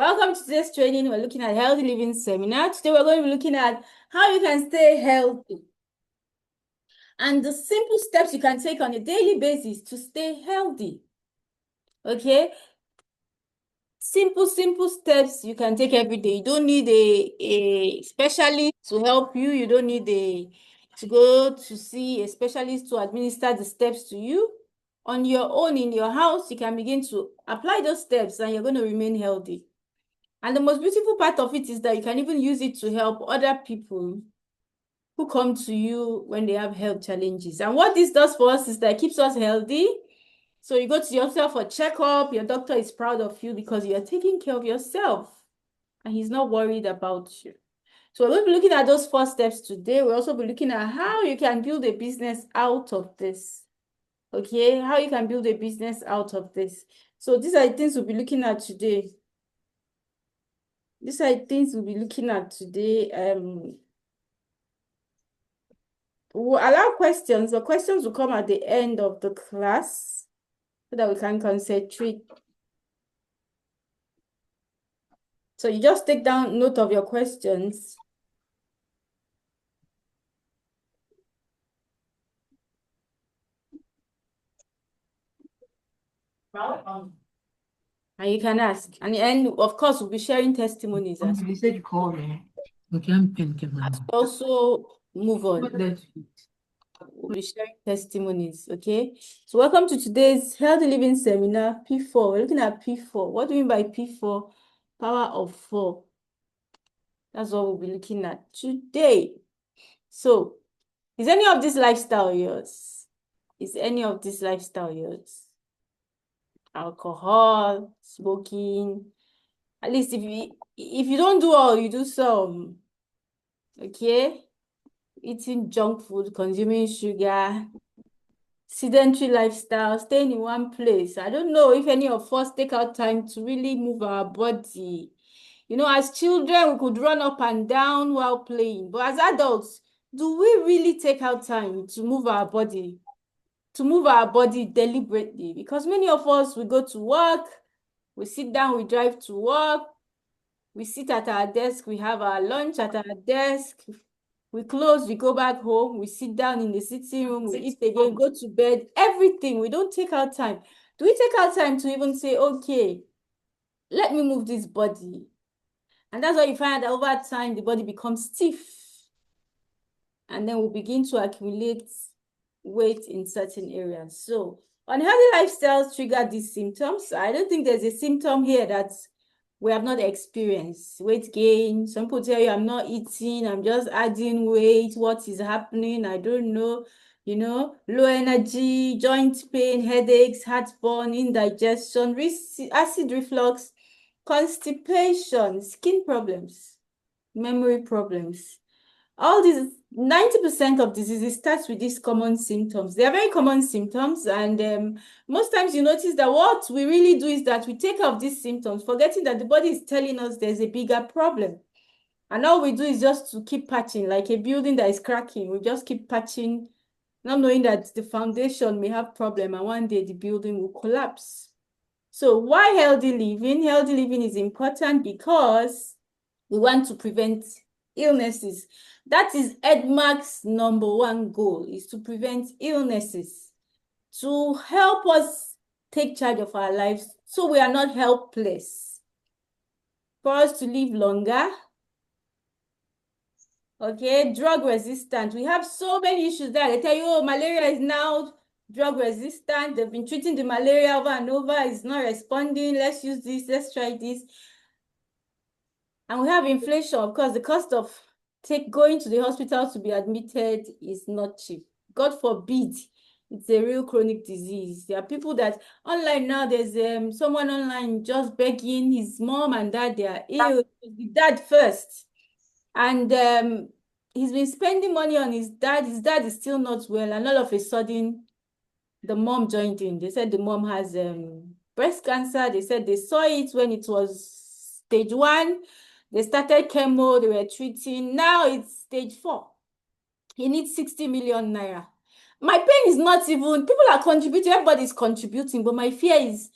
Welcome to today's training. We're looking at healthy living seminar. Today we're going to be looking at how you can stay healthy and the simple steps you can take on a daily basis to stay healthy. Okay? Simple steps you can take every day. You don't need a specialist to help you. You don't need to go to see a specialist to administer the steps to you. On your own in your house, you can begin to apply those steps and you're going to remain healthy. And the most beautiful part of it is that you can even use it to help other people who come to you when they have health challenges. And what this does for us is that it keeps us healthy. So you go to yourself for checkup, your doctor is proud of you because you are taking care of yourself and he's not worried about you. So we're going to be looking at those 4 steps today. We'll also be looking at how you can build a business out of this. Okay, how you can build a business out of this. So these are the things we'll be looking at today. These are the things we'll be looking at today. We'll allow questions, but questions will come at the end of the class so that we can concentrate. So you just take down note of your questions. And you can ask. And of course, we'll be sharing testimonies as You said you called me. Okay, I'm thinking. also move on. We'll be sharing testimonies, okay? So welcome to today's Healthy Living Seminar, P4. We're looking at P4. What do we mean by P4? Power of 4. That's what we'll be looking at today. So, is any of this lifestyle yours? Is any of this lifestyle yours? Alcohol, smoking. At least if you don't do all, you do some. Okay? Eating junk food, consuming sugar, sedentary lifestyle, staying in one place. I don't know if any of us take out time to really move our body. You know, as children, we could run up and down while playing. But as adults, do we really take out time to move our body? To move our body deliberately? Because many of us, we go to work, we sit down, we drive to work, we sit at our desk, we have our lunch at our desk, we close, we go back home, we sit down in the sitting room, we eat again, go to bed, everything. We don't take out time. Do we take out time to even say, okay, let me move this body? And that's why you find that over time, the body becomes stiff. And then we begin to accumulate weight in certain areas. So unhealthy lifestyles trigger these symptoms. I don't think there's a symptom here that we have not experienced. Weight gain. Some people tell you, I'm not eating, I'm just adding weight. What is happening? I don't know. You know, low energy, joint pain, headaches, heartburn, indigestion, acid reflux, constipation, skin problems, memory problems. All these 90% of diseases starts with these common symptoms. They are very common symptoms, and most times you notice that what we really do is that we take care of these symptoms, forgetting that the body is telling us there's a bigger problem. And all we do is just to keep patching, like a building that is cracking. We just keep patching, not knowing that the foundation may have problem and one day the building will collapse. So why healthy living? Healthy living is important because we want to prevent illnesses. That is EDMARC's #1 goal, is to prevent illnesses, to help us take charge of our lives so we are not helpless, for us to live longer. Okay, drug resistant. We have so many issues there. They tell you, oh, malaria is now drug resistant. They've been treating the malaria over and over. It's not responding. Let's use this. Let's try this. And we have inflation. Of course, the cost of going to the hospital to be admitted is not cheap. God forbid, it's a real chronic disease. There are people that online now, there's someone online just begging his mom and dad, they are ill. The dad first. And he's been spending money on his dad. His dad is still not well. And all of a sudden, the mom joined in. They said the mom has breast cancer. They said they saw it when it was stage 1. They started chemo. They were treating. Now it's stage 4. He needs 60 million naira. My pain is not even, people are contributing. Everybody's contributing. But my fear is,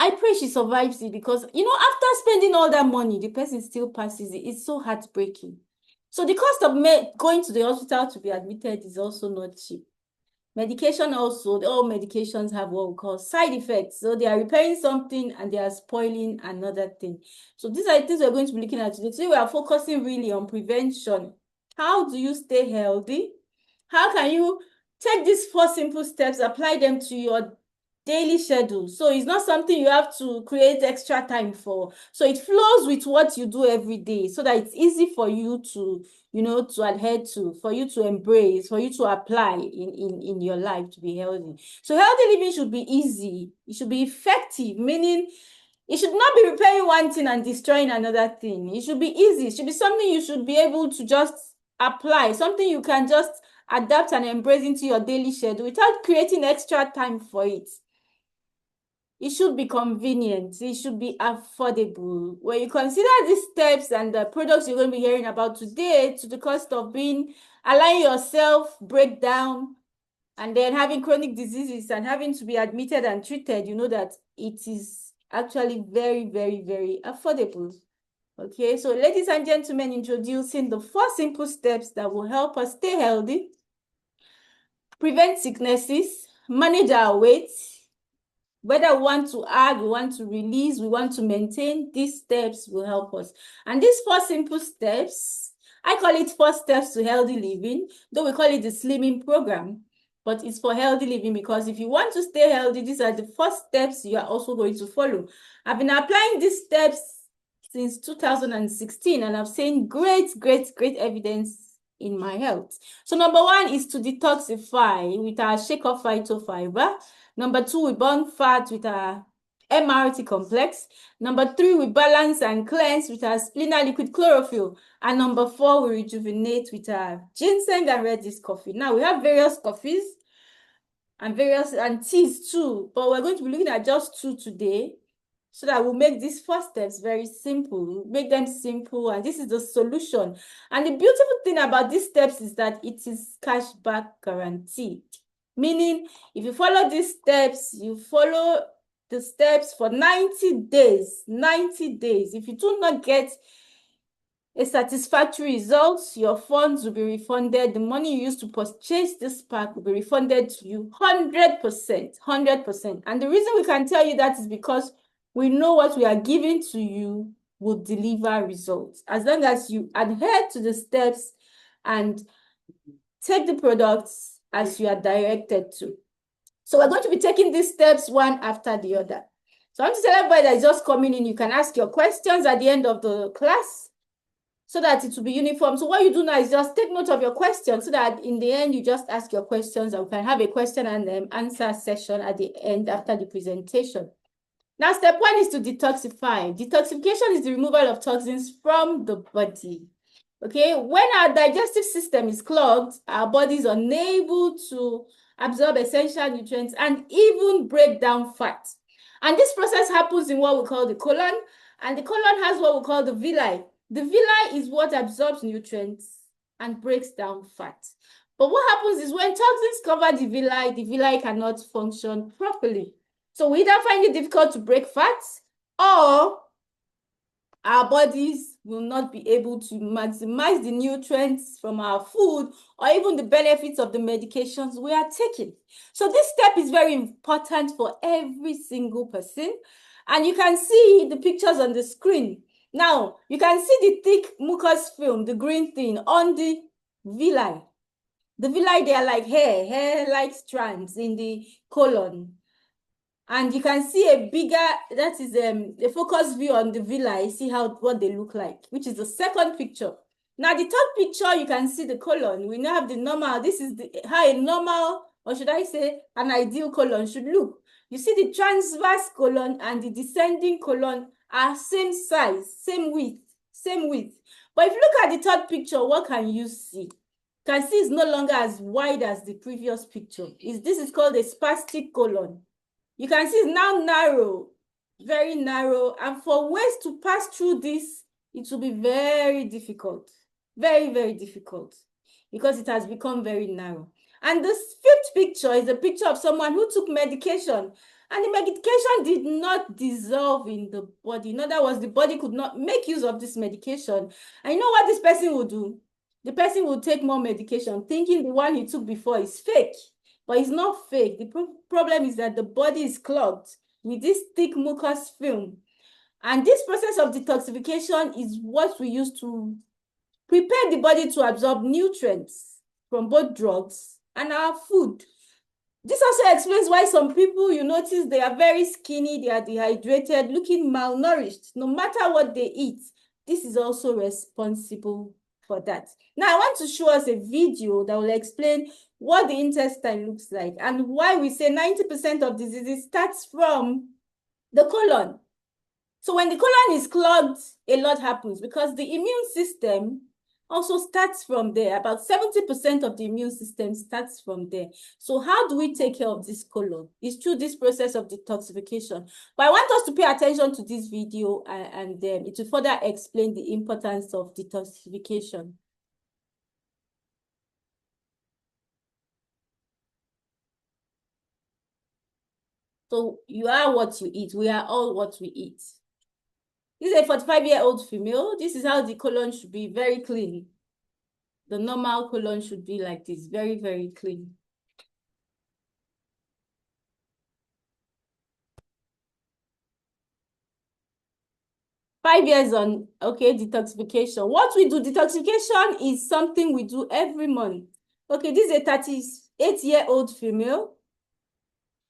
I pray she survives it because, after spending all that money, the person still passes it. It's so heartbreaking. So the cost of going to the hospital to be admitted is also not cheap. Medication also, all medications have what we call side effects. So they are repairing something and they are spoiling another thing. So these are things we're going to be looking at today. Today we are focusing really on prevention. How do you stay healthy? How can you take these 4 simple steps, apply them to your daily schedule? So it's not something you have to create extra time for. So it flows with what you do every day so that it's easy for you to to adhere to, for you to embrace, for you to apply in your life to be healthy. So healthy living should be easy. It should be effective, meaning it should not be repairing one thing and destroying another thing. It should be easy. It should be something you should be able to just apply, something you can just adapt and embrace into your daily schedule without creating extra time for it. It should be convenient. It should be affordable. When you consider these steps and the products you're going to be hearing about today to the cost of allowing yourself break down and then having chronic diseases and having to be admitted and treated, you know that it is actually very, very, very affordable. Okay, so ladies and gentlemen, introducing the 4 simple steps that will help us stay healthy, prevent sicknesses, manage our weight. Whether we want to add, we want to release, we want to maintain, these steps will help us. And these 4 simple steps, I call it 4 steps to healthy living, though we call it the slimming program, but it's for healthy living because if you want to stay healthy, these are the 4 steps you are also going to follow. I've been applying these steps since 2016 and I've seen great evidence in my health. So number 1 is to detoxify with our shake of phytofiber. Number 2, we burn fat with our MRT complex. Number 3, we balance and cleanse with our splena liquid chlorophyll. And number 4, we rejuvenate with our ginseng and redis coffee. Now, we have various coffees and teas too, but we're going to be looking at just 2 today so that we'll make these 4 steps very simple. We'll make them simple, and this is the solution. And the beautiful thing about these steps is that it is cashback guaranteed. Meaning, if you follow these steps, you follow the steps for 90 days. 90 days. If you do not get a satisfactory result, your funds will be refunded. The money you used to purchase this pack will be refunded to you 100%. 100%. And the reason we can tell you that is because we know what we are giving to you will deliver results. As long as you adhere to the steps and take the products as you are directed to. So we're going to be taking these steps one after the other. So I'm to tell everybody that is just coming in, you can ask your questions at the end of the class so that it will be uniform. So what you do now is just take note of your questions so that in the end, you just ask your questions and we can have a question and answer session at the end after the presentation. Now, step 1 is to detoxify. Detoxification is the removal of toxins from the body. Okay, when our digestive system is clogged, our body is unable to absorb essential nutrients and even break down fat. And this process happens in what we call the colon, and the colon has what we call the villi. The villi is what absorbs nutrients and breaks down fat. But what happens is when toxins cover the villi cannot function properly. So we either find it difficult to break fats or our bodies will not be able to maximize the nutrients from our food or even the benefits of the medications we are taking. So this step is very important for every single person. And you can see the pictures on the screen. Now, you can see the thick mucus film, the green thing, on the villi. The villi, they are like hair-like strands in the colon. And you can see a bigger, that is a focus view on the villi, see what they look like, which is the second picture. Now, the third picture, you can see the colon. We now have the normal, this is how a normal, or should I say, an ideal colon should look. You see the transverse colon and the descending colon are same size, same width. But if you look at the third picture, what can you see? You can see it's no longer as wide as the previous picture. This is called a spastic colon. You can see it's now narrow, very narrow. And for ways to pass through this, it will be very difficult. Very, very difficult. Because it has become very narrow. And this 5th picture is a picture of someone who took medication. And the medication did not dissolve in the body. In other words, the body could not make use of this medication. And you know what this person will do? The person will take more medication, thinking the one he took before is fake. But it's not fake. The problem is that the body is clogged with this thick mucus film. And this process of detoxification is what we use to prepare the body to absorb nutrients from both drugs and our food. This also explains why some people, you notice, they are very skinny, they are dehydrated, looking malnourished, no matter what they eat. This is also responsible for that. Now, I want to show us a video that will explain what the intestine looks like and why we say 90% of diseases starts from the colon. So when the colon is clogged, a lot happens because the immune system also starts from there. About 70% of the immune system starts from there. So how do we take care of this colon? It's through this process of detoxification. But I want us to pay attention to this video and it will further explain the importance of detoxification. So you are what you eat. We are all what we eat. This is a 45-year-old female. This is how the colon should be, very clean. The normal colon should be like this, very, very clean. Five years on, okay, detoxification. What we do, detoxification is something we do every month. Okay, this is a 38-year-old female.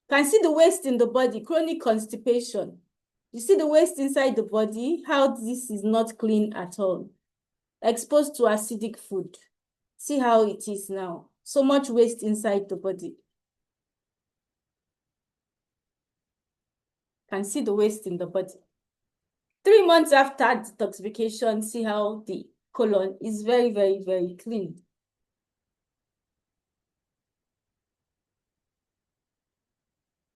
Can see the waste in the body, chronic constipation. You see the waste inside the body, how this is not clean at all. Exposed to acidic food. See how it is now. So much waste inside the body. Can see the waste in the body. 3 months after detoxification, see how the colon is very, very, very clean.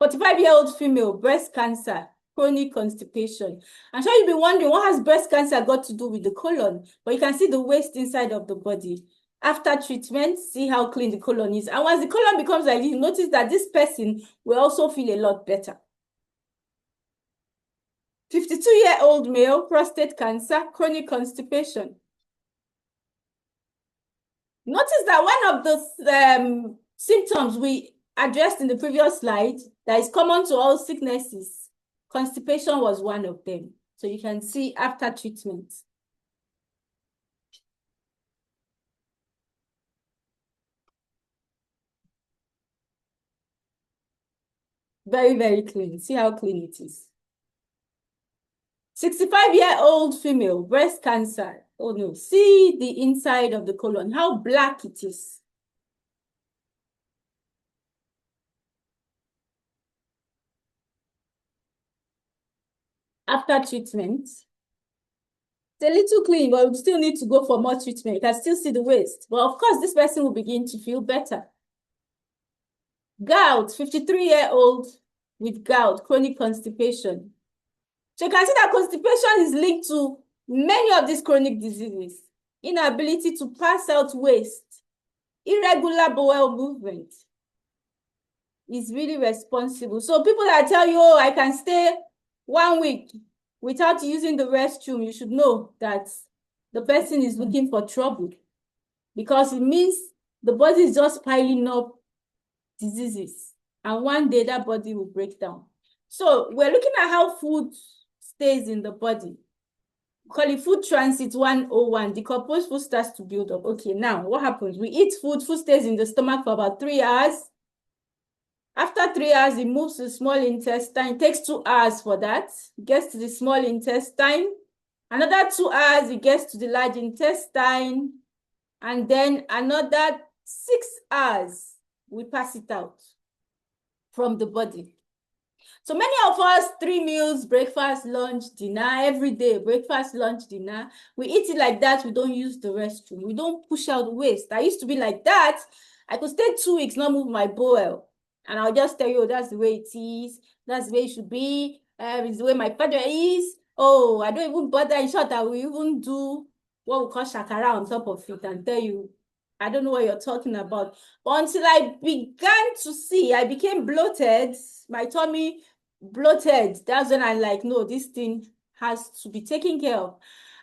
"45-year-old female, breast cancer, chronic constipation." I'm sure you'll be wondering, what has breast cancer got to do with the colon? But you can see the waste inside of the body. After treatment, see how clean the colon is. And once the colon becomes like this, you notice that this person will also feel a lot better. 52-year-old male, prostate cancer, chronic constipation. Notice that one of the symptoms we addressed in the previous slide that is common to all sicknesses, constipation was one of them. So you can see after treatment. Very, very clean. See how clean it is. 65-year-old female, breast cancer. Oh no, see the inside of the colon, how black it is. After treatment, it's a little clean, but we still need to go for more treatment. You can still see the waste. But of course, this person will begin to feel better. Gout, 53-year-old with gout, chronic constipation. So you can see that constipation is linked to many of these chronic diseases. Inability to pass out waste, irregular bowel movement is really responsible. So people that tell you, oh, I can stay 1 week without using the restroom, you should know that the person is looking for trouble, because it means the body is just piling up diseases, and one day that body will break down. So we're looking at how food stays in the body. We call it food transit 101. Decomposed food starts to build up. Okay, now what happens? We eat food, food stays in the stomach for about 3 hours. After 3 hours, it moves to the small intestine. It takes 2 hours for that. It gets to the small intestine. Another 2 hours, it gets to the large intestine. And then another 6 hours, we pass it out from the body. So many of us, 3 meals, breakfast, lunch, dinner, every day, breakfast, lunch, dinner. We eat it like that. We don't use the restroom. We don't push out waste. I used to be like that. I could stay 2 weeks, not move my bowel. And I'll just tell you, that's the way it is. That's the way it should be. It's the way my father is. Oh, I don't even bother. In short, I will even do what we call shakara on top of it and tell you, I don't know what you're talking about. But until I began to see, I became bloated. My tummy bloated. That's when I like, no, this thing has to be taken care of.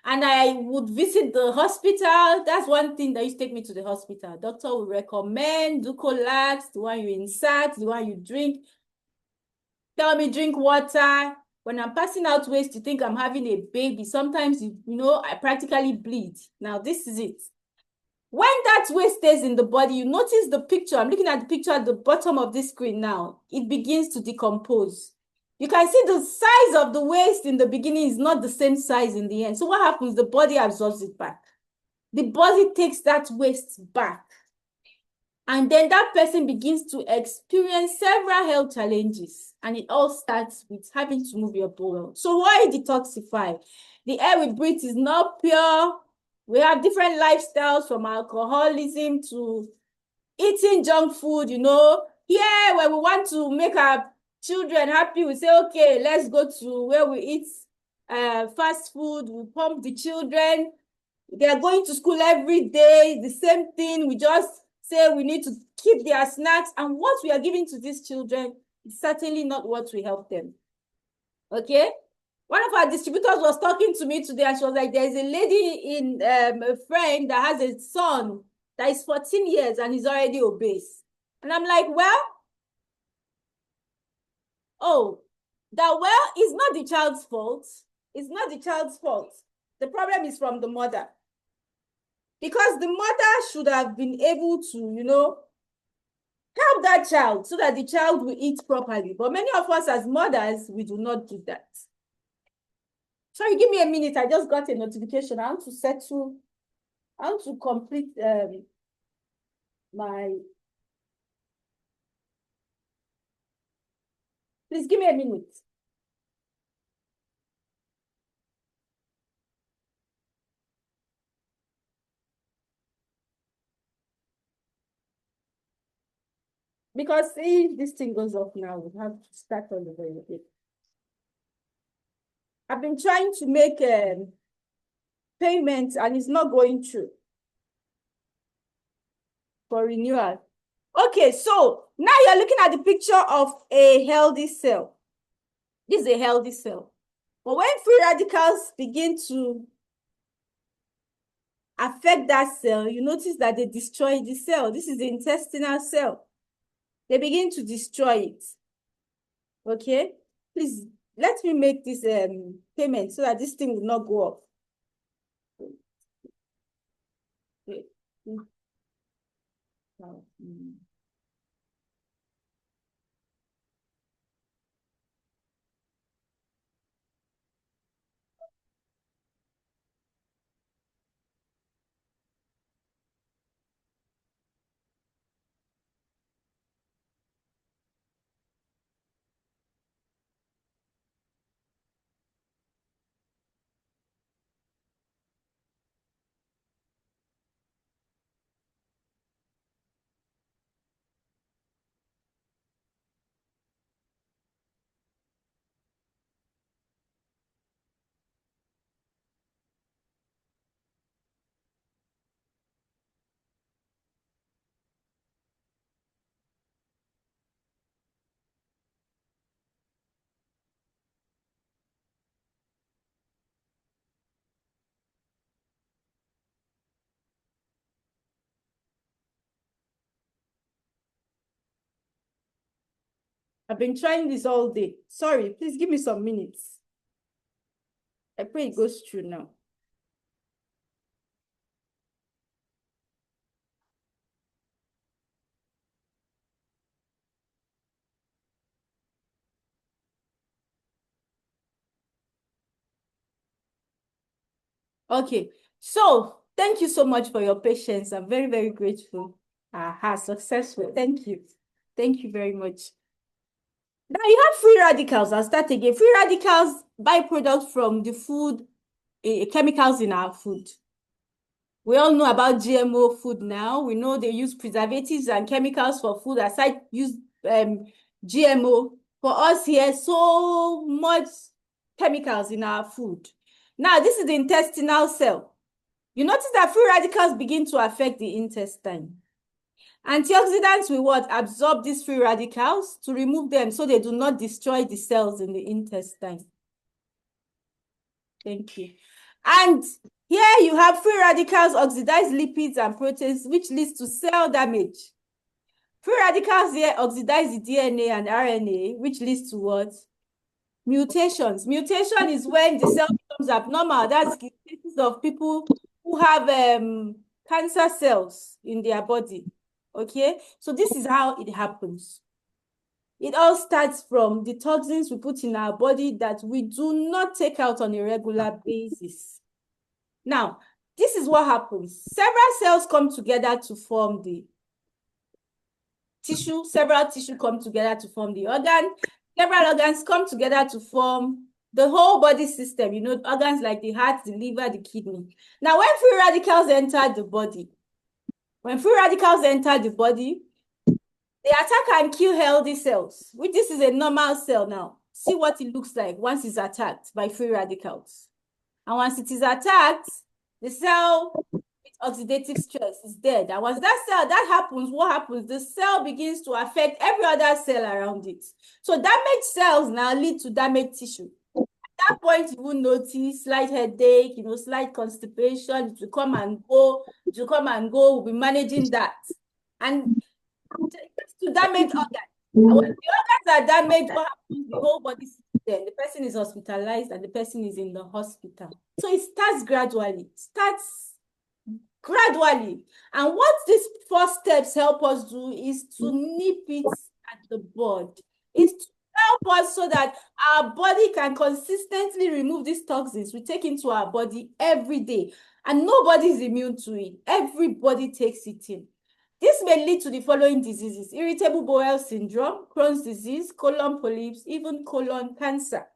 And I would visit the hospital. That's one thing that used to take me to the hospital. Doctor would recommend Ducolax, the one you insert, the one you drink. Tell me drink water. When I'm passing out waste, you think I'm having a baby. Sometimes, I practically bleed. Now, this is it. When that waste stays in the body, you notice the picture. I'm looking at the picture at the bottom of this screen now. It begins to decompose. You can see the size of the waste in the beginning is not the same size in the end. So what happens? The body absorbs it back. The body takes that waste back. And then that person begins to experience several health challenges. And it all starts with having to move your bowel. So why detoxify? The air we breathe is not pure. We have different lifestyles, from alcoholism to eating junk food, Here, when we want to make our children happy, we say, okay, let's go to where we eat fast food. We pump the children. They are going to school every day, the same thing. We just say we need to keep their snacks. And what we are giving to these children is certainly not what will help them. Okay? One of our distributors was talking to me today, and she was like, there's a lady in a friend that has a son that is 14 years and is already obese. And I'm like, it's not the child's fault. It's not the child's fault. The problem is from the mother. Because the mother should have been able to, help that child so that the child will eat properly. But many of us as mothers, we do not do that. Sorry, give me a minute. I just got a notification. I want to complete my... Please give me a minute. Because if this thing goes off now, we have to start all over again. I've been trying to make payments and it's not going through for renewal. Okay, so now you're looking at the picture of a healthy cell. This is a healthy cell. But when free radicals begin to affect that cell, you notice that they destroy the cell. This is the intestinal cell. They begin to destroy it. Okay? Please, let me make this payment so that this thing will not go off. Okay. I've been trying this all day. Sorry, please give me some minutes. I pray it goes through now. Okay, so thank you so much for your patience. I'm very, very grateful. Aha, successful. Thank you. Thank you very much. Now you have free radicals. I'll start again. Free radicals, byproducts from the food, chemicals in our food. We all know about GMO food now. We know they use preservatives and chemicals for food. Aside use GMO. For us here, so much chemicals in our food. Now, this is the intestinal cell. You notice that free radicals begin to affect the intestine. Antioxidants will what? Absorb these free radicals to remove them so they do not destroy the cells in the intestine. Thank you. And here you have free radicals oxidize lipids and proteins, which leads to cell damage. Free radicals here oxidize the DNA and RNA, which leads to what? Mutations. Mutation is when the cell becomes abnormal. That's the cases of people who have cancer cells in their body. Okay, so this is how it happens. It all starts from the toxins we put in our body that we do not take out on a regular basis. Now, this is what happens. Several cells come together to form the tissue. Several tissue come together to form the organ. Several organs come together to form the whole body system. You know, organs like the heart, the liver, the kidney. Now, when free radicals enter the body, they attack and kill healthy cells, which this is a normal cell now. See what it looks like once it's attacked by free radicals. And once it is attacked, the cell with oxidative stress is dead. And once that happens, what happens? The cell begins to affect every other cell around it. So damaged cells now lead to damaged tissue. At that point, you will notice slight headache, slight constipation. It will come and go. We'll be managing that. And to damage organs. And when the organs are damaged, what happens? The whole body system. The person is hospitalized and the person is in the hospital. So it starts gradually. And what these 4 steps help us do is to nip it at the bud. It's to help us so that our body can consistently remove these toxins we take into our body every day. And nobody is immune to it. Everybody takes it in. This may lead to the following diseases: irritable bowel syndrome, Crohn's disease, colon polyps, even colon cancer.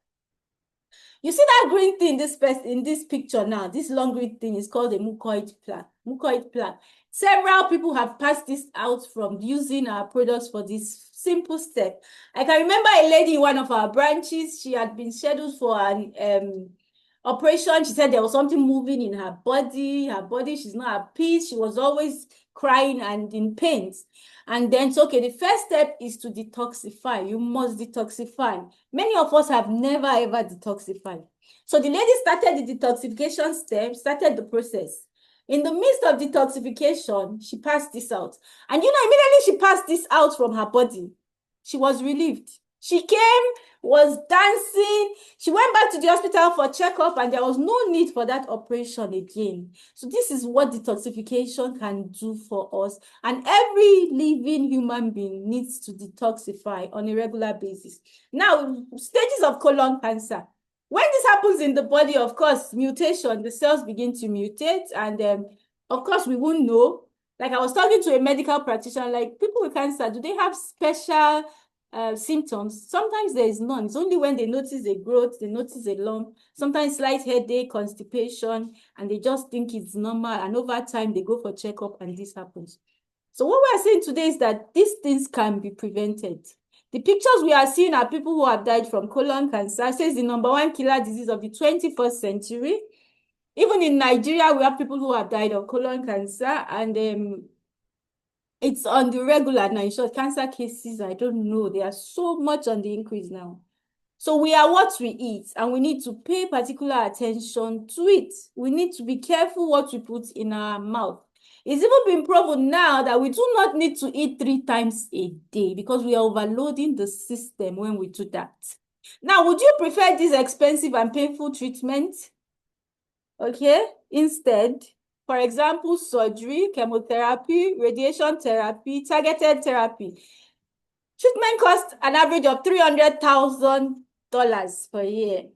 You see that green thing in this picture now, this long green thing is called a mucoid plaque. Several people have passed this out from using our products for this simple step. I can remember a lady in one of our branches. She had been scheduled for an operation. She said there was something moving in her body. She's not at peace. She was always crying and in pain. And then it's okay. The first step is to detoxify. You must detoxify. Many of us have never ever detoxified. So the lady started the detoxification step, started the process. In the midst of detoxification, she passed this out. And immediately she passed this out from her body. She was relieved. She came, was dancing. She went back to the hospital for checkup, and there was no need for that operation again. So this is what detoxification can do for us. And every living human being needs to detoxify on a regular basis. Now, stages of colon cancer. When this happens in the body, of course, mutation, the cells begin to mutate. And of course, we won't know. Like I was talking to a medical practitioner, like people with cancer, do they have special symptoms? Sometimes there is none. It's only when they notice a growth, they notice a lump, sometimes slight headache, constipation, and they just think it's normal. And over time, they go for checkup and this happens. So what we are saying today is that these things can be prevented. The pictures we are seeing are people who have died from colon cancer. It says the #1 killer disease of the 21st century. Even in Nigeria, we have people who have died of colon cancer, and it's on the regular now. In short, cancer cases, I don't know. They are so much on the increase now. So we are what we eat, and we need to pay particular attention to it. We need to be careful what we put in our mouth. It's even been proven now that we do not need to eat 3 times a day because we are overloading the system when we do that. Now, would you prefer this expensive and painful treatment? Okay, instead, for example, surgery, chemotherapy, radiation therapy, targeted therapy. Treatment costs an average of $300,000 per year.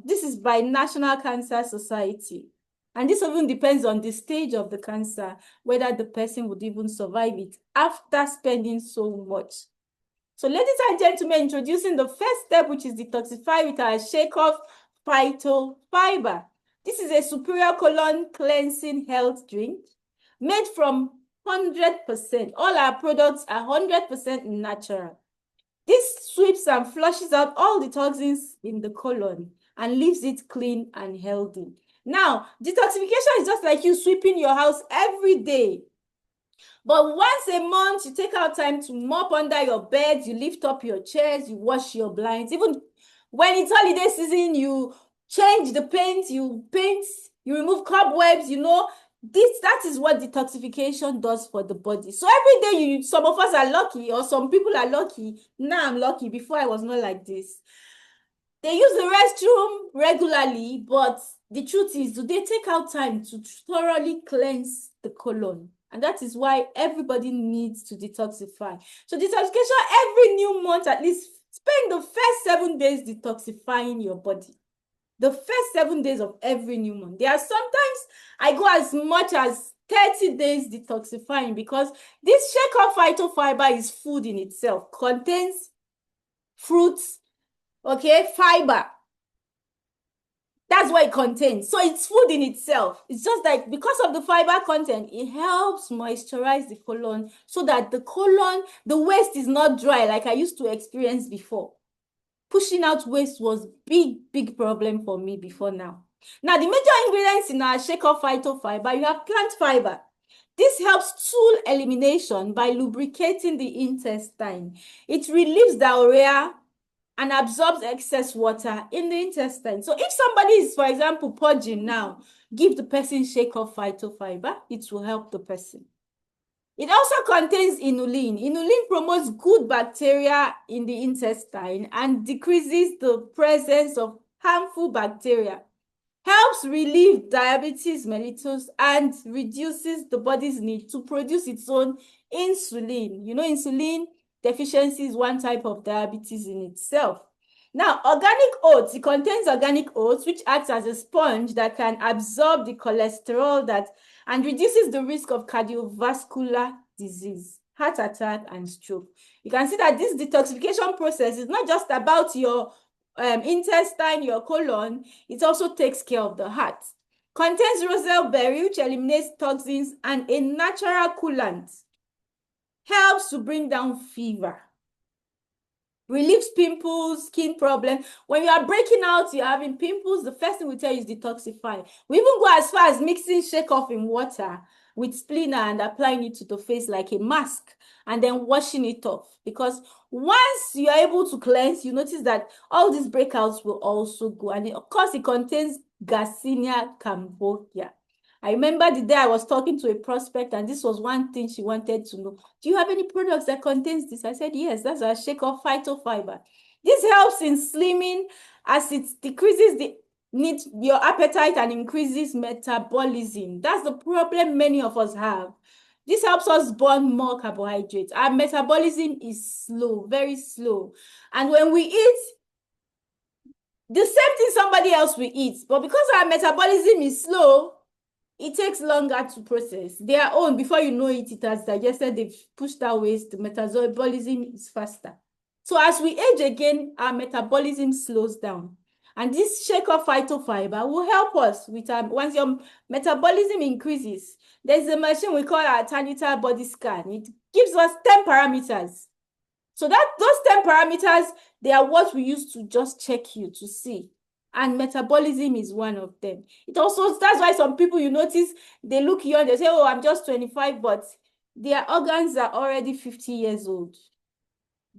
This is by National Cancer Society. And this even depends on the stage of the cancer, whether the person would even survive it after spending so much. So ladies and gentlemen, introducing the first step, which is detoxify with our shake-off phytofiber. This is a superior colon cleansing health drink made from 100%. All our products are 100% natural. This sweeps and flushes out all the toxins in the colon and leaves it clean and healthy. Now, detoxification is just like you sweeping your house every day. But once a month, you take out time to mop under your bed, you lift up your chairs, you wash your blinds. Even when it's holiday season, you change the paint, you paint, you remove cobwebs, that is what detoxification does for the body. So every day, some of us are lucky, or some people are lucky. Now I'm lucky. Before I was not like this. They use the restroom regularly, but the truth is, do they take out time to thoroughly cleanse the colon? And that is why everybody needs to detoxify. So detoxification every new month, at least spend the first 7 days detoxifying your body. The first 7 days of every new month. There are sometimes I go as much as 30 days detoxifying, because this shake of phytofiber is food in itself, contains fruits, okay, fiber. That's what it contains. So it's food in itself. It's just like, because of the fiber content, it helps moisturize the colon so that the waste is not dry like I used to experience before. Pushing out waste was big problem for me before now. Now, the major ingredients in our shake of phytofiber, you have plant fiber. This helps stool elimination by lubricating the intestine. It relieves diarrhea and absorbs excess water in the intestine. So if somebody is, for example, purging now, give the person shake of phytofiber, it will help the person. It also contains inulin. Inulin promotes good bacteria in the intestine and decreases the presence of harmful bacteria. Helps relieve diabetes mellitus and reduces the body's need to produce its own insulin. Insulin deficiency is one type of diabetes in itself. Now, organic oats, it contains organic oats, which acts as a sponge that can absorb the cholesterol and reduces the risk of cardiovascular disease, heart attack, and stroke. You can see that this detoxification process is not just about your intestine, your colon, it also takes care of the heart. Contains roselle berry, which eliminates toxins and a natural coolant. Helps to bring down fever. Relieves pimples, skin problems. When you are breaking out, you're having pimples, the first thing we tell you is detoxify. We even go as far as mixing shake off in water with spleener and applying it to the face like a mask, and then washing it off. Because once you are able to cleanse, you notice that all these breakouts will also go. And of course, it contains Garcinia cambogia. I remember the day I was talking to a prospect, and this was one thing she wanted to know. Do you have any products that contains this? I said, yes, that's a shake of phytofiber. This helps in slimming as it decreases your appetite and increases metabolism. That's the problem many of us have. This helps us burn more carbohydrates. Our metabolism is slow, very slow. And when we eat, the same thing somebody else will eat, but because our metabolism is slow, it takes longer to process. Their own, before you know it, it has digested, they've pushed out waste, the metabolism is faster. So as we age again, our metabolism slows down. And this shake of phytofiber will help us with once your metabolism increases, there's a machine we call our Tanita body scan. It gives us 10 parameters. So those 10 parameters, they are what we use to just check you to see. And metabolism is one of them. That's why some people, you notice, they look young, they say, oh, I'm just 25, but their organs are already 50 years old.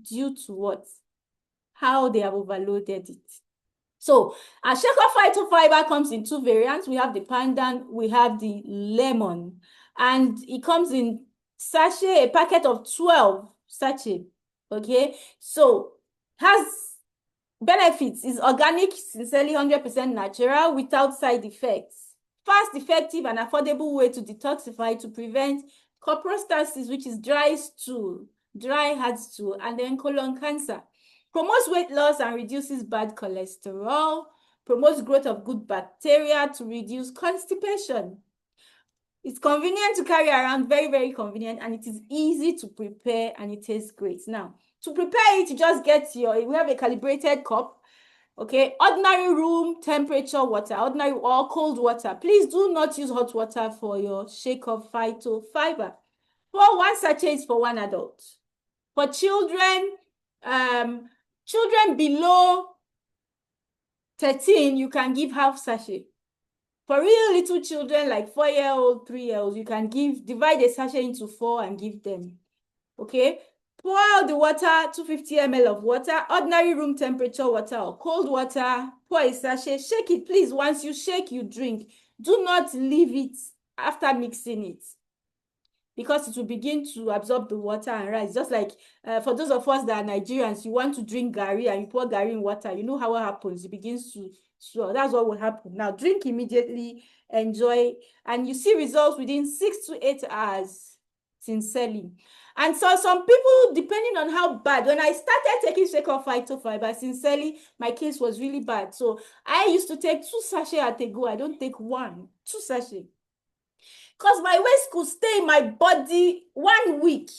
Due to what? How they have overloaded it. So our shake of phytofiber comes in 2 variants. We have the pandan, we have the lemon. And it comes in sachet, a packet of 12 sachet. Okay, so has benefits, is organic, sincerely 100% natural, without side effects. Fast, effective, and affordable way to detoxify to prevent coprostasis, which is dry heart stool, and then colon cancer. Promotes weight loss and reduces bad cholesterol. Promotes growth of good bacteria to reduce constipation. It's convenient to carry around, very, very convenient, and it is easy to prepare, and it tastes great. Now, to prepare it, you just we have a calibrated cup, okay? Ordinary room temperature water, ordinary or cold water. Please do not use hot water for your shake of phytofiber. For 1 sachet is for 1 adult. For children below 13, you can give half sachet. For real little children, like 4-year-old, 3-year-olds, you can divide a sachet into 4 and give them. Okay? Pour out the water, 250 ml of water, ordinary room temperature water or cold water. Pour a sachet, shake it, please. Once you shake, you drink. Do not leave it after mixing it, because it will begin to absorb the water and rise. Just like for those of us that are Nigerians, you want to drink garri and you pour garri in water, you know how it happens. It begins to swell. That's what will happen. Now drink immediately, enjoy, and you see results within 6 to 8 hours, sincerely. And so some people, depending on how bad, when I started taking shake of phytofiber, sincerely, my case was really bad. So I used to take 2 sachets at a go. I don't take 1, 2 sachets. Because my waist could stay in my body 1 week,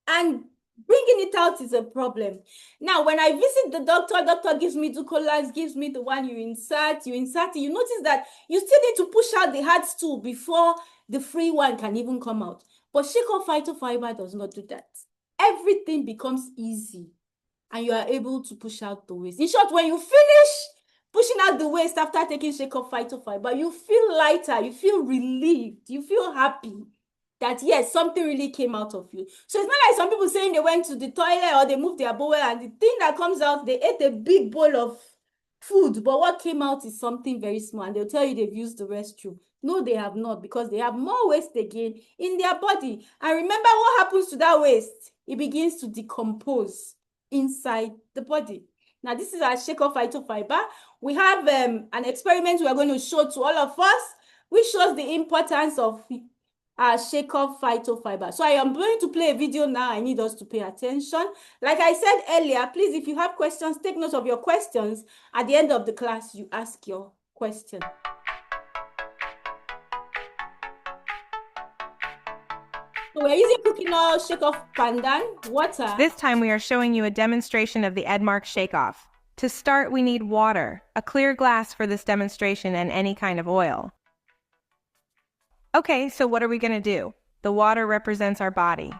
and bringing it out is a problem. Now, when I visit the doctor gives me Ducolans, gives me the one you insert it. You notice that you still need to push out the hard stool before the free one can even come out. But shake of phytofiber does not do that. Everything becomes easy, and you are able to push out the waste. In short, when you finish pushing out the waste after taking shake of phytofiber, you feel lighter, you feel relieved, you feel happy that yes, something really came out of you. So it's not like some people saying they went to the toilet or they moved their bowel and the thing that comes out, they ate a big bowl of food, but what came out is something very small, and they'll tell you they've used the restroom. No, they have not, because they have more waste again in their body. And remember what happens to that waste? It begins to decompose inside the body. Now, this is our shake of phytofiber. We have an experiment we are going to show to all of us, which shows the importance of shake of phytofiber. So I am going to play a video now. I need us to pay attention. Like I said earlier, please, if you have questions, take note of your questions. At the end of the class, you ask your question. So we're using cooking oil, shake off pandan, water. This time we are showing you a demonstration of the Edmark shake-off. To start, we need water, a clear glass for this demonstration, and any kind of oil. Okay, so what are we going to do? The water represents our body.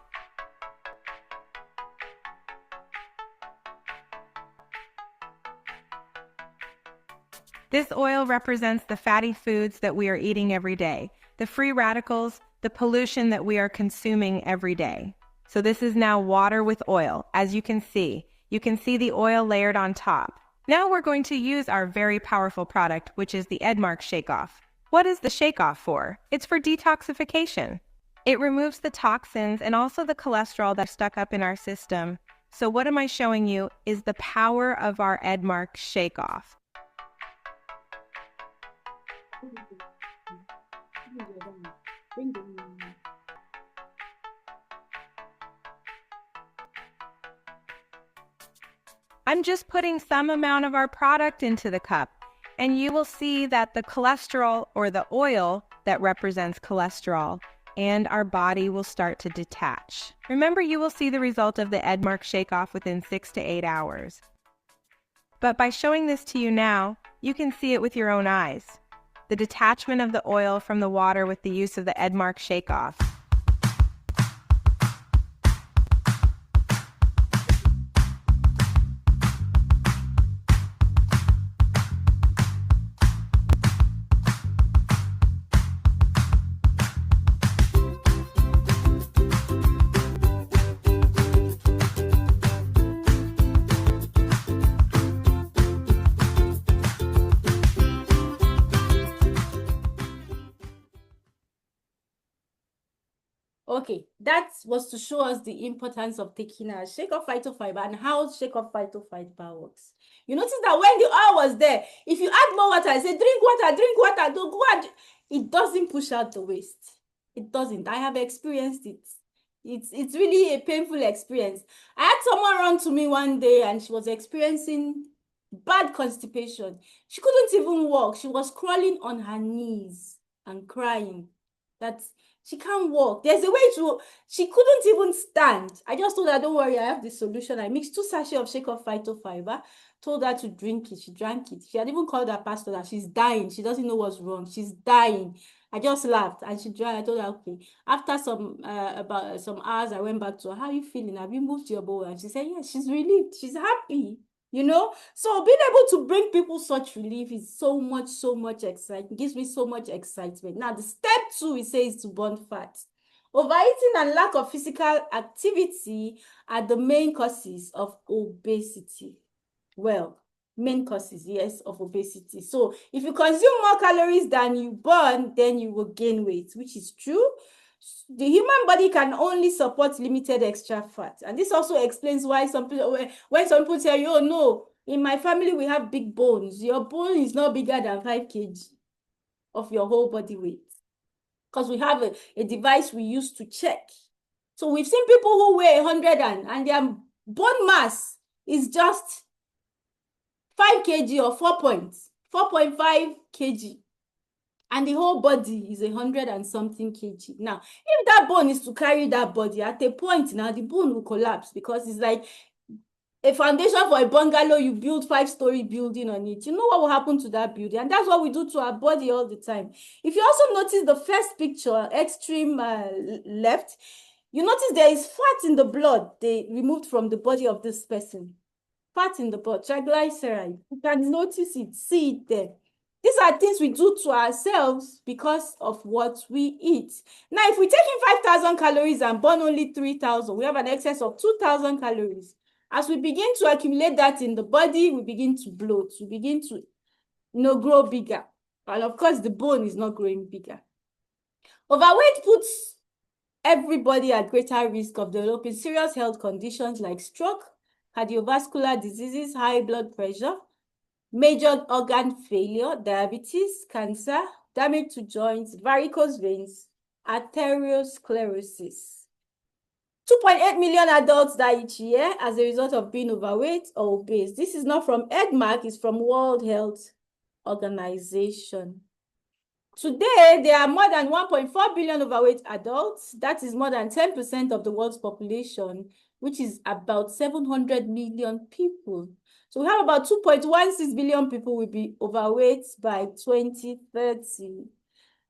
This oil represents the fatty foods that we are eating every day, the free radicals, the pollution that we are consuming every day. So this is now water with oil. As you can see the oil layered on top. Now we're going to use our very powerful product, which is the Edmark Shake-Off. What is the Shake-Off for? It's for detoxification. It removes the toxins and also the cholesterol that's stuck up in our system. So what am I showing you is the power of our Edmark Shake-Off. I'm just putting some amount of our product into the cup, and you will see that the cholesterol, or the oil that represents cholesterol, and our body will start to detach. Remember, you will see the result of the Edmark Shake-Off within 6 to 8 hours. But by showing this to you now, you can see it with your own eyes. The detachment of the oil from the water with the use of the Edmark Shake-Off. Okay, that was to show us the importance of taking a shake of phytofiber and how shake of phytofiber works. You notice that when the oil was there, if you add more water, I say drink water, don't go add. It doesn't push out the waste. It doesn't. I have experienced it. It's really a painful experience. I had someone run to me one day and she was experiencing bad constipation. She couldn't even walk. She was crawling on her knees and crying. She can't walk. There's a way she couldn't even stand. I just told her, don't worry, I have the solution. I mixed 2 sachets of shake of phytofiber, told her to drink it. She drank it. She had even called her pastor that she's dying. She doesn't know what's wrong. She's dying. I just laughed and she drank. I told her, okay. After about some hours, I went back to her. How are you feeling? Have you moved your bowel? And she said, yes, she's relieved. She's happy. So being able to bring people such relief is so much exciting. Gives me so much excitement. Now, the step 2, it says to burn fat. Overeating and lack of physical activity are the main causes of obesity. Well, main causes, yes, of obesity. So if you consume more calories than you burn, then you will gain weight, which is true. The human body can only support limited extra fat. And this also explains why when some people tell you, oh no, in my family we have big bones. Your bone is not bigger than 5 kg of your whole body weight. Because we have a device we use to check. So we've seen people who weigh 100 and their bone mass is just 5 kg or 4.5 kg. And the whole body is 100 and something kg. Now, if that bone is to carry that body, at a point now, the bone will collapse, because it's like a foundation for a bungalow. You build 5-story building on it. You know what will happen to that building? And that's what we do to our body all the time. If you also notice the first picture, extreme left, you notice there is fat in the blood they removed from the body of this person. Fat in the blood, triglyceride. You can notice it, see it there. These are things we do to ourselves because of what we eat. Now, if we take in 5,000 calories and burn only 3,000, we have an excess of 2,000 calories. As we begin to accumulate that in the body, we begin to bloat. We begin to, grow bigger. And of course, the bone is not growing bigger. Overweight puts everybody at greater risk of developing serious health conditions like stroke, cardiovascular diseases, high blood pressure, major organ failure, diabetes, cancer, damage to joints, varicose veins, arteriosclerosis. 2.8 million adults die each year as a result of being overweight or obese. This is not from EDMAC, it's from World Health Organization. Today, there are more than 1.4 billion overweight adults. That is more than 10% of the world's population, which is about 700 million people. So we have about 2.16 billion people will be overweight by 2030.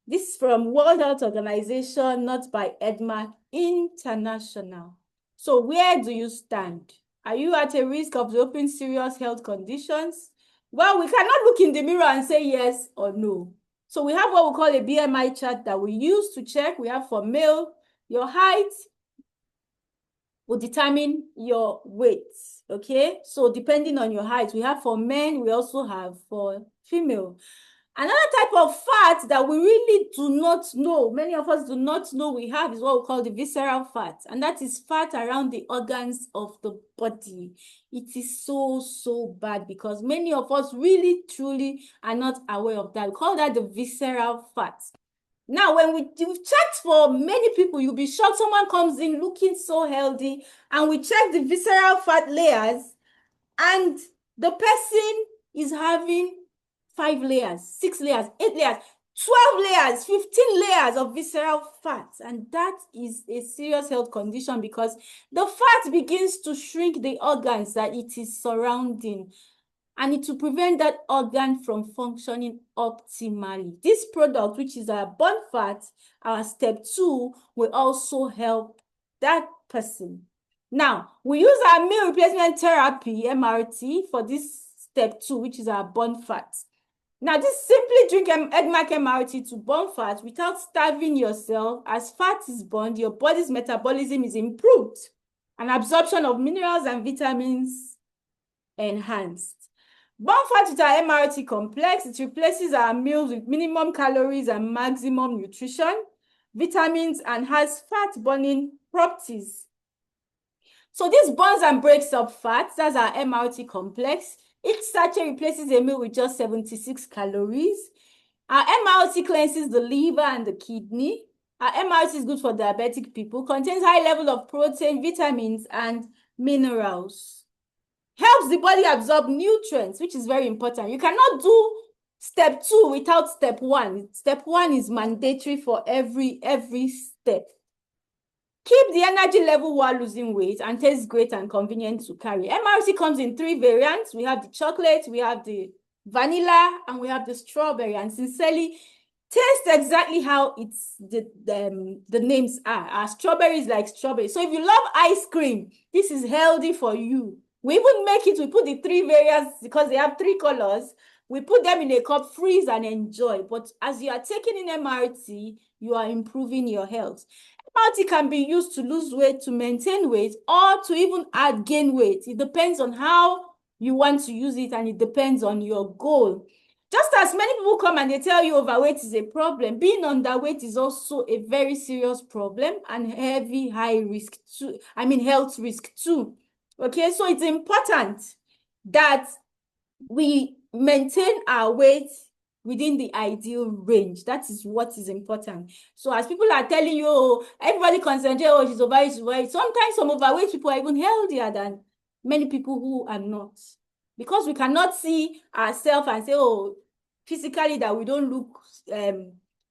This is from World Health Organization, not by EDMA International. So where do you stand? Are you at a risk of developing serious health conditions? Well, we cannot look in the mirror and say yes or no. So we have what we call a BMI chart that we use to check. We have for male, your height will determine your weight, okay? So depending on your height, we have for men, we also have for female. Another type of fat that we really do not know, many of us do not know we have, is what we call the visceral fat. And that is fat around the organs of the body. It is so bad because many of us really, truly are not aware of that. We call that the visceral fat. Now, when we've checked for many people, you'll be shocked. Someone comes in looking so healthy, and we check the visceral fat layers, and the person is having 5 layers, 6 layers, 8 layers, 12 layers, 15 layers of visceral fat. And that is a serious health condition because the fat begins to shrink the organs that it is surrounding, and it will prevent that organ from functioning optimally. This product, which is our burn fat, our step 2, will also help that person. Now, we use our meal replacement therapy, MRT, for this step 2, which is our burn fat. Now, just simply drink EDMAC MRT to burn fat without starving yourself. As fat is burned, your body's metabolism is improved, and absorption of minerals and vitamins enhanced. Burn fat with our MRT complex, it replaces our meals with minimum calories and maximum nutrition, vitamins, and has fat burning properties. So this burns and breaks up fats. That's our MRT complex. Each sachet replaces a meal with just 76 calories. Our MRT cleanses the liver and the kidney. Our MRT is good for diabetic people. Contains high level of protein, vitamins, and minerals. Helps the body absorb nutrients, which is very important. You cannot do step 2 without step 1. Step 1 is mandatory for every step. Keep the energy level while losing weight and tastes great and convenient to carry. MRC comes in 3 variants. We have the chocolate, we have the vanilla, and we have the strawberry. And sincerely, taste exactly how the names are. Our strawberry is like strawberry. So if you love ice cream, this is healthy for you. We even make it, we put the 3 variants because they have 3 colors. We put them in a cup, freeze and enjoy. But as you are taking in MRT, you are improving your health. MRT can be used to lose weight, to maintain weight, or to even gain weight. It depends on how you want to use it, and it depends on your goal. Just as many people come and they tell you overweight is a problem, being underweight is also a very serious problem and heavy, high risk too. I mean, health risk too. Okay, so it's important that we maintain our weight within the ideal range. That is what is important. So as people are telling you, oh, everybody concentrate, oh, she's overweight, she's overweight. Sometimes some overweight people are even healthier than many people who are not. Because we cannot see ourselves and say, oh, physically that we don't look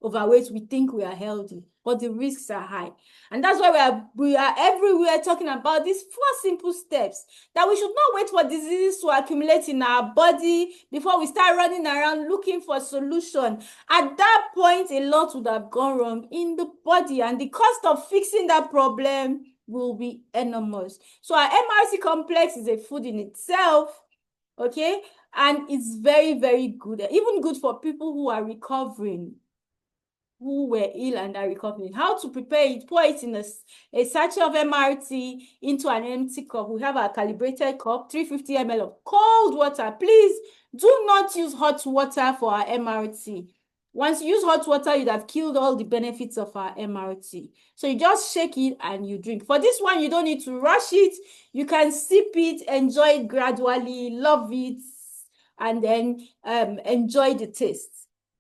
overweight, we think we are healthy, but the risks are high. And that's why we are everywhere talking about these 4 simple steps, that we should not wait for diseases to accumulate in our body before we start running around looking for solution. At that point, a lot would have gone wrong in the body, and the cost of fixing that problem will be enormous. So our MRC complex is a food in itself, okay? And it's very, very good, even good for people who are recovering, who were ill and are recovering. How to prepare it: pour it in a sachet of MRT into an empty cup. We have our calibrated cup, 350 ml of cold water. Please do not use hot water for our MRT. Once you use hot water, you'd have killed all the benefits of our MRT. So you just shake it and you drink. For this one, you don't need to rush it. You can sip it, enjoy it gradually, love it, and then enjoy the taste.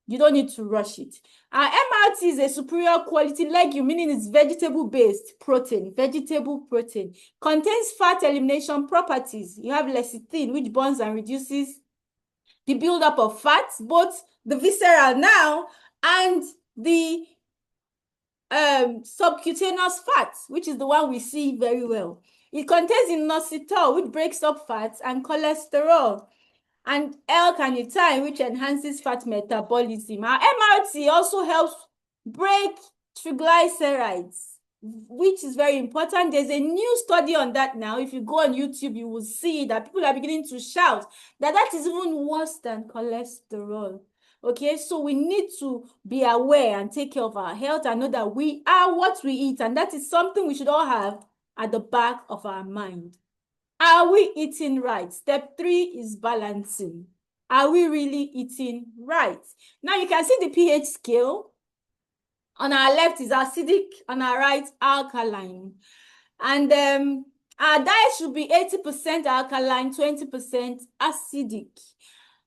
You don't need to rush it. Our MRT is a superior quality legume, meaning it's vegetable-based protein, vegetable protein. Contains fat elimination properties. You have lecithin, which burns and reduces the buildup of fats, both the visceral now and the subcutaneous fat, which is the one we see very well. It contains inositol, which breaks up fats, and cholesterol, and L-carnitine, which enhances fat metabolism. Our MRT also helps break triglycerides, which is very important. There's a new study on that now. If you go on YouTube, you will see that people are beginning to shout that that is even worse than cholesterol. Okay, so we need to be aware and take care of our health and know that we are what we eat, and that is something we should all have at the back of our mind. Are we eating right? Step 3 is balancing. Are we really eating right? Now you can see the pH scale. On our left is acidic, on our right, alkaline. And our diet should be 80% alkaline, 20% acidic.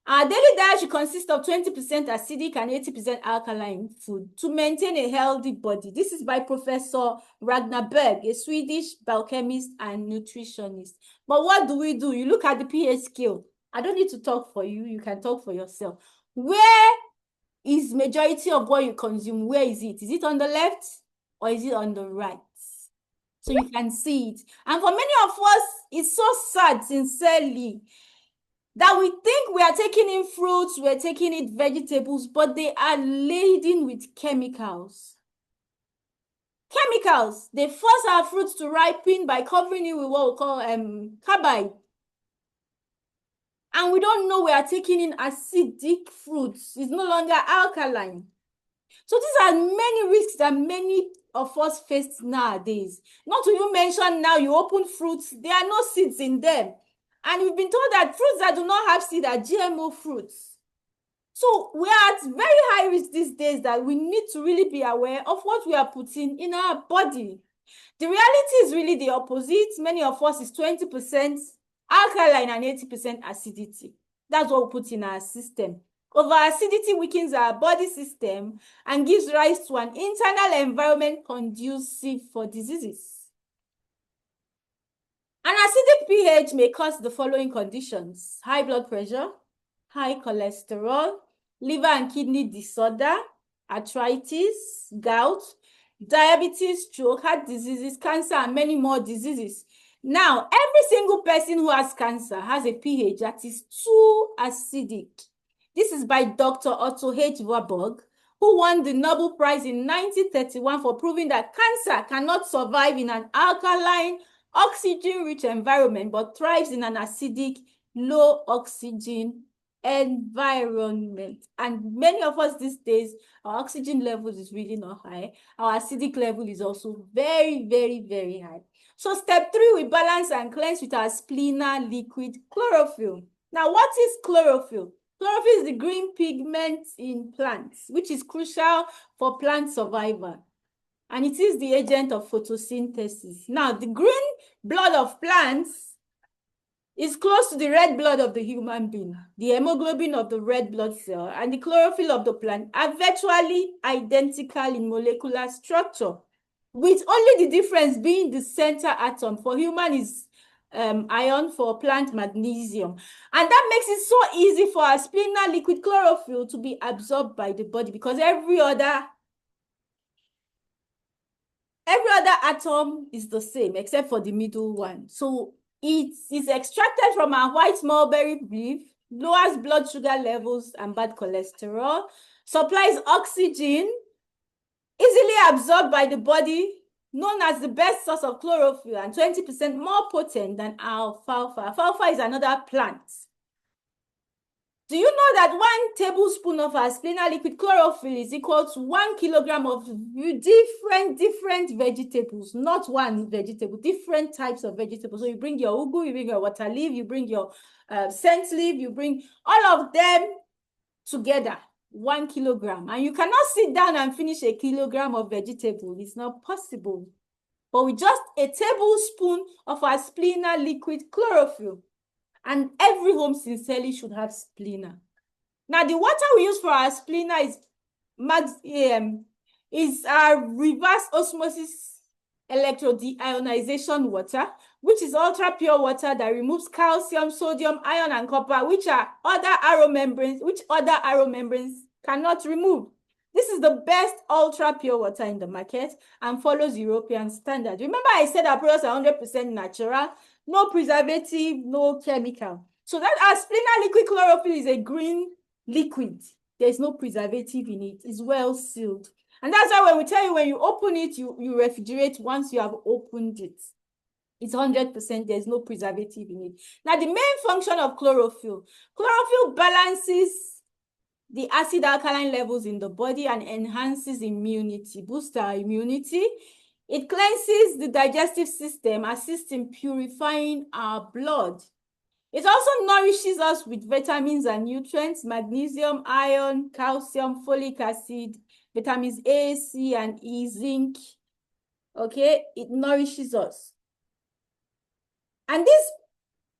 Our daily diet should consist of 20% acidic and 80% alkaline food to maintain a healthy body. This is by Professor Ragnar Berg, a Swedish biochemist and nutritionist. But what do? You look at the pH scale. I don't need to talk for you. You can talk for yourself. Where is majority of what you consume? Where is it? Is it on the left or is it on the right? So you can see it. And for many of us, it's so sad, sincerely, that we think we are taking in fruits, we're taking in vegetables, but they are laden with chemicals. Chemicals. They force our fruits to ripen by covering it with what we call carbide. And we don't know we are taking in acidic fruits. It's no longer alkaline. So these are many risks that many of us face nowadays. Not to even mention now you open fruits, there are no seeds in them. And we've been told that fruits that do not have seed are GMO fruits. So we are at very high risk these days that we need to really be aware of what we are putting in our body. The reality is really the opposite. Many of us is 20% alkaline and 80% acidity. That's what we put in our system. Over-acidity weakens our body system and gives rise to an internal environment conducive for diseases. An acidic pH may cause the following conditions: high blood pressure, high cholesterol, liver and kidney disorder, arthritis, gout, diabetes, stroke, heart diseases, cancer, and many more diseases. Now, every single person who has cancer has a pH that is too acidic. This is by Dr. Otto H. Warburg, who won the Nobel Prize in 1931 for proving that cancer cannot survive in an alkaline oxygen-rich environment, but thrives in an acidic, low oxygen environment. And many of us these days, our oxygen level is really not high. Our acidic level is also very, very, very high. So step 3, we balance and cleanse with our spleener liquid chlorophyll. Now, what is chlorophyll? Chlorophyll is the green pigment in plants, which is crucial for plant survival. And it is the agent of photosynthesis. Now, the green blood of plants is close to the red blood of the human being. The hemoglobin of the red blood cell and the chlorophyll of the plant are virtually identical in molecular structure, with only the difference being the center atom. For human is iron, for plant magnesium. And that makes it so easy for our spleener liquid chlorophyll to be absorbed by the body, because every other atom is the same except for the middle one. So it is extracted from our white mulberry leaf, lowers blood sugar levels and bad cholesterol, supplies oxygen, easily absorbed by the body, known as the best source of chlorophyll, and 20% more potent than alfalfa. Alfalfa is another plant. Do you know that 1 tablespoon of our spleener liquid chlorophyll is equal to 1 kilogram of different vegetables? Not one vegetable, different types of vegetables. So you bring your ugu, you bring your water leaf, you bring your scent leaf, you bring all of them together, 1 kilogram. And you cannot sit down and finish a kilogram of vegetable. It's not possible. But with just a tablespoon of our spleener liquid chlorophyll, and every home sincerely should have spleener. Now, the water we use for our spleener is our reverse osmosis electrodeionization water, which is ultra pure water that removes calcium, sodium, iron, and copper, which other arrow membranes cannot remove. This is the best ultra pure water in the market and follows European standards. Remember, I said our products are 100% natural, no preservative, no chemical. So that our spleener liquid chlorophyll is a green liquid. There's no preservative in it. It's well sealed. And that's why when we tell you, when you open it, you refrigerate once you have opened it. It's 100%, there's no preservative in it. Now, the main function of chlorophyll balances the acid alkaline levels in the body and enhances immunity, boosts our immunity. It cleanses the digestive system, assists in purifying our blood. It also nourishes us with vitamins and nutrients, magnesium, iron, calcium, folic acid, vitamins A, C, and E, zinc. Okay, it nourishes us. And this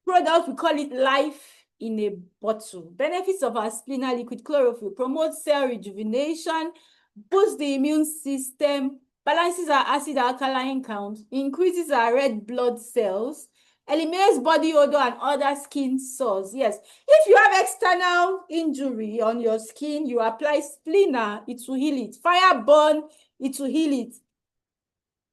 product, we call it life in a bottle. Benefits of our spleener liquid chlorophyll: promotes cell rejuvenation, boosts the immune system, balances our acid alkaline count, increases our red blood cells, eliminates body odor and other skin sores. Yes, if you have external injury on your skin, you apply spleener, it will heal it. Fire burn, it will heal it.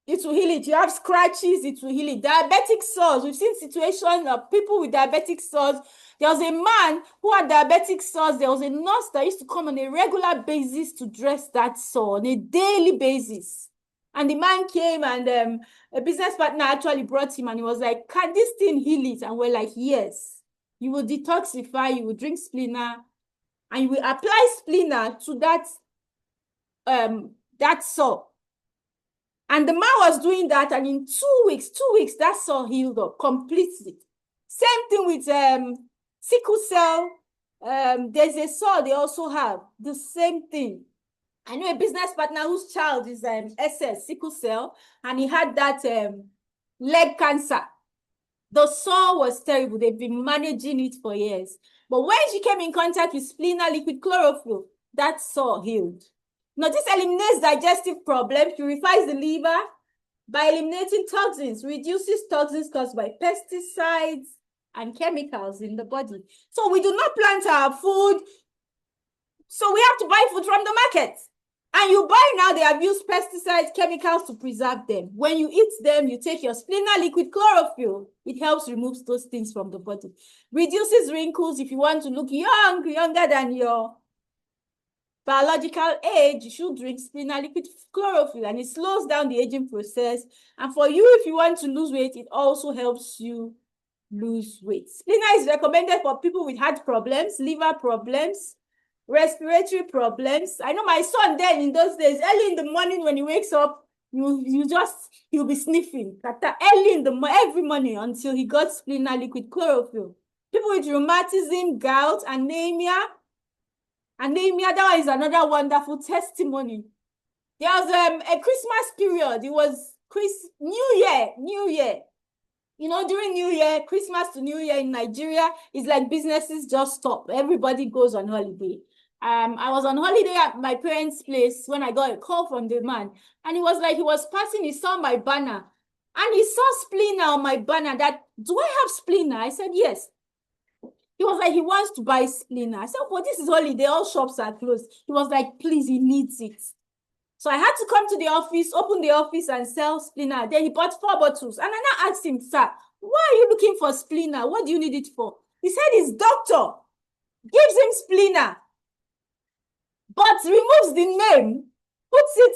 It will heal it. You have scratches, it will heal it. Diabetic sores. We've seen situations of people with diabetic sores. There was a man who had diabetic sores. There was a nurse that used to come on a regular basis to dress that sore on a daily basis. And the man came, and a business partner actually brought him, and he was like, "Can this thing heal it?" And we're like, "Yes. You will detoxify, you will drink spleener, and you will apply spleener to that sore." And the man was doing that, and in 2 weeks, that sore healed up completely. Same thing with sickle cell. There's a sore they also have, the same thing. I know a business partner whose child is SS, sickle cell, and he had that leg cancer. The sore was terrible. They've been managing it for years. But when she came in contact with spleener liquid chlorophyll, that sore healed. Now, this eliminates digestive problems, purifies the liver by eliminating toxins, reduces toxins caused by pesticides and chemicals in the body. So we do not plant our food, so we have to buy food from the market. And you buy now, they have used pesticides, chemicals to preserve them. When you eat them, you take your spleener liquid chlorophyll. It helps remove those things from the body. Reduces wrinkles if you want to look young, younger than your biological age, you should drink splina liquid chlorophyll, and it slows down the aging process. And for you, if you want to lose weight, it also helps you lose weight. Splina is recommended for people with heart problems, liver problems, respiratory problems. I know my son then in those days, early in the morning when he wakes up, he'll be sniffing early in the every morning until he got splina liquid chlorophyll. People with rheumatism, gout, anemia, that one is another wonderful testimony. There was a Christmas period. It was New Year. You know, during New Year, Christmas to New Year in Nigeria, it's like businesses just stop. Everybody goes on holiday. I was on holiday at my parents' place when I got a call from the man. And it was like he was passing, he saw my banner. And he saw splina on my banner. That, do I have splina? I said, yes. He was like, he wants to buy splina. I said, well, this is holiday. All shops are closed. He was like, please, he needs it. So I had to come to the office, open the office and sell splina. Then he bought 4 bottles. And I now asked him, sir, why are you looking for splina? What do you need it for? He said his doctor gives him splina, but removes the name,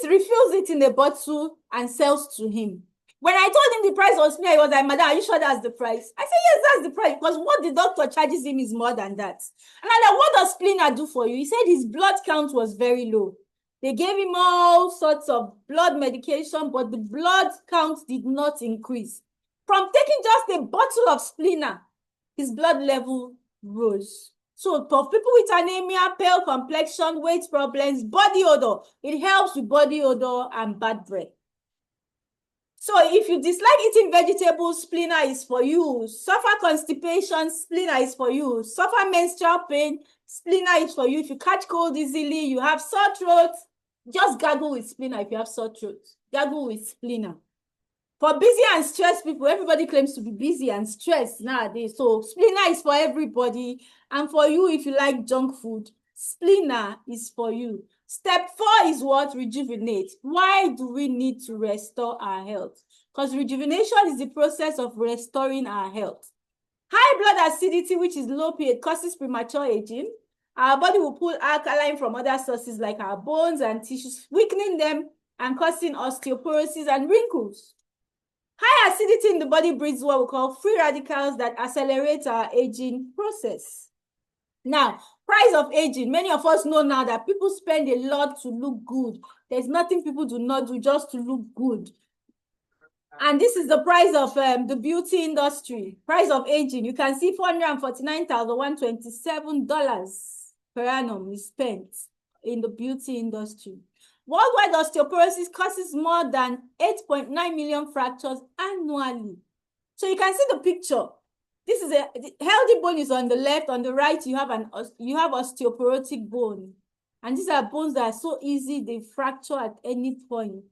refills it in a bottle and sells to him. When I told him the price was splina, he was like, madam, are you sure that's the price? I said, yes, that's the price, because what the doctor charges him is more than that. And I'm like, what does splina do for you? He said his blood count was very low. They gave him all sorts of blood medication, but the blood count did not increase. From taking just a bottle of splina, his blood level rose. So for people with anemia, pale complexion, weight problems, body odor, it helps with body odor and bad breath. So if you dislike eating vegetables, splina is for you. Suffer constipation, splina is for you. Suffer menstrual pain, splina is for you. If you catch cold easily, you have sore throat, just gargle with splina. If you have sore throat, gargle with splina. For busy and stressed people, everybody claims to be busy and stressed nowadays. So splina is for everybody. And for you, if you like junk food, splina is for you. Step 4 is what? Rejuvenate. Why do we need to restore our health? Because rejuvenation is the process of restoring our health. High blood acidity, which is low pH, causes premature aging. Our body will pull alkaline from other sources like our bones and tissues, weakening them and causing osteoporosis and wrinkles. High acidity in the body breeds what we call free radicals that accelerate our aging process. Now, price of aging. Many of us know now that people spend a lot to look good. There's nothing people do not do just to look good. And this is the price of the beauty industry. Price of aging. You can see $449,127 per annum is spent in the beauty industry. Worldwide osteoporosis causes more than 8.9 million fractures annually. So you can see the picture. This is a healthy bone is on the left. On the right, you have osteoporotic bone. And these are bones that are so easy, they fracture at any point.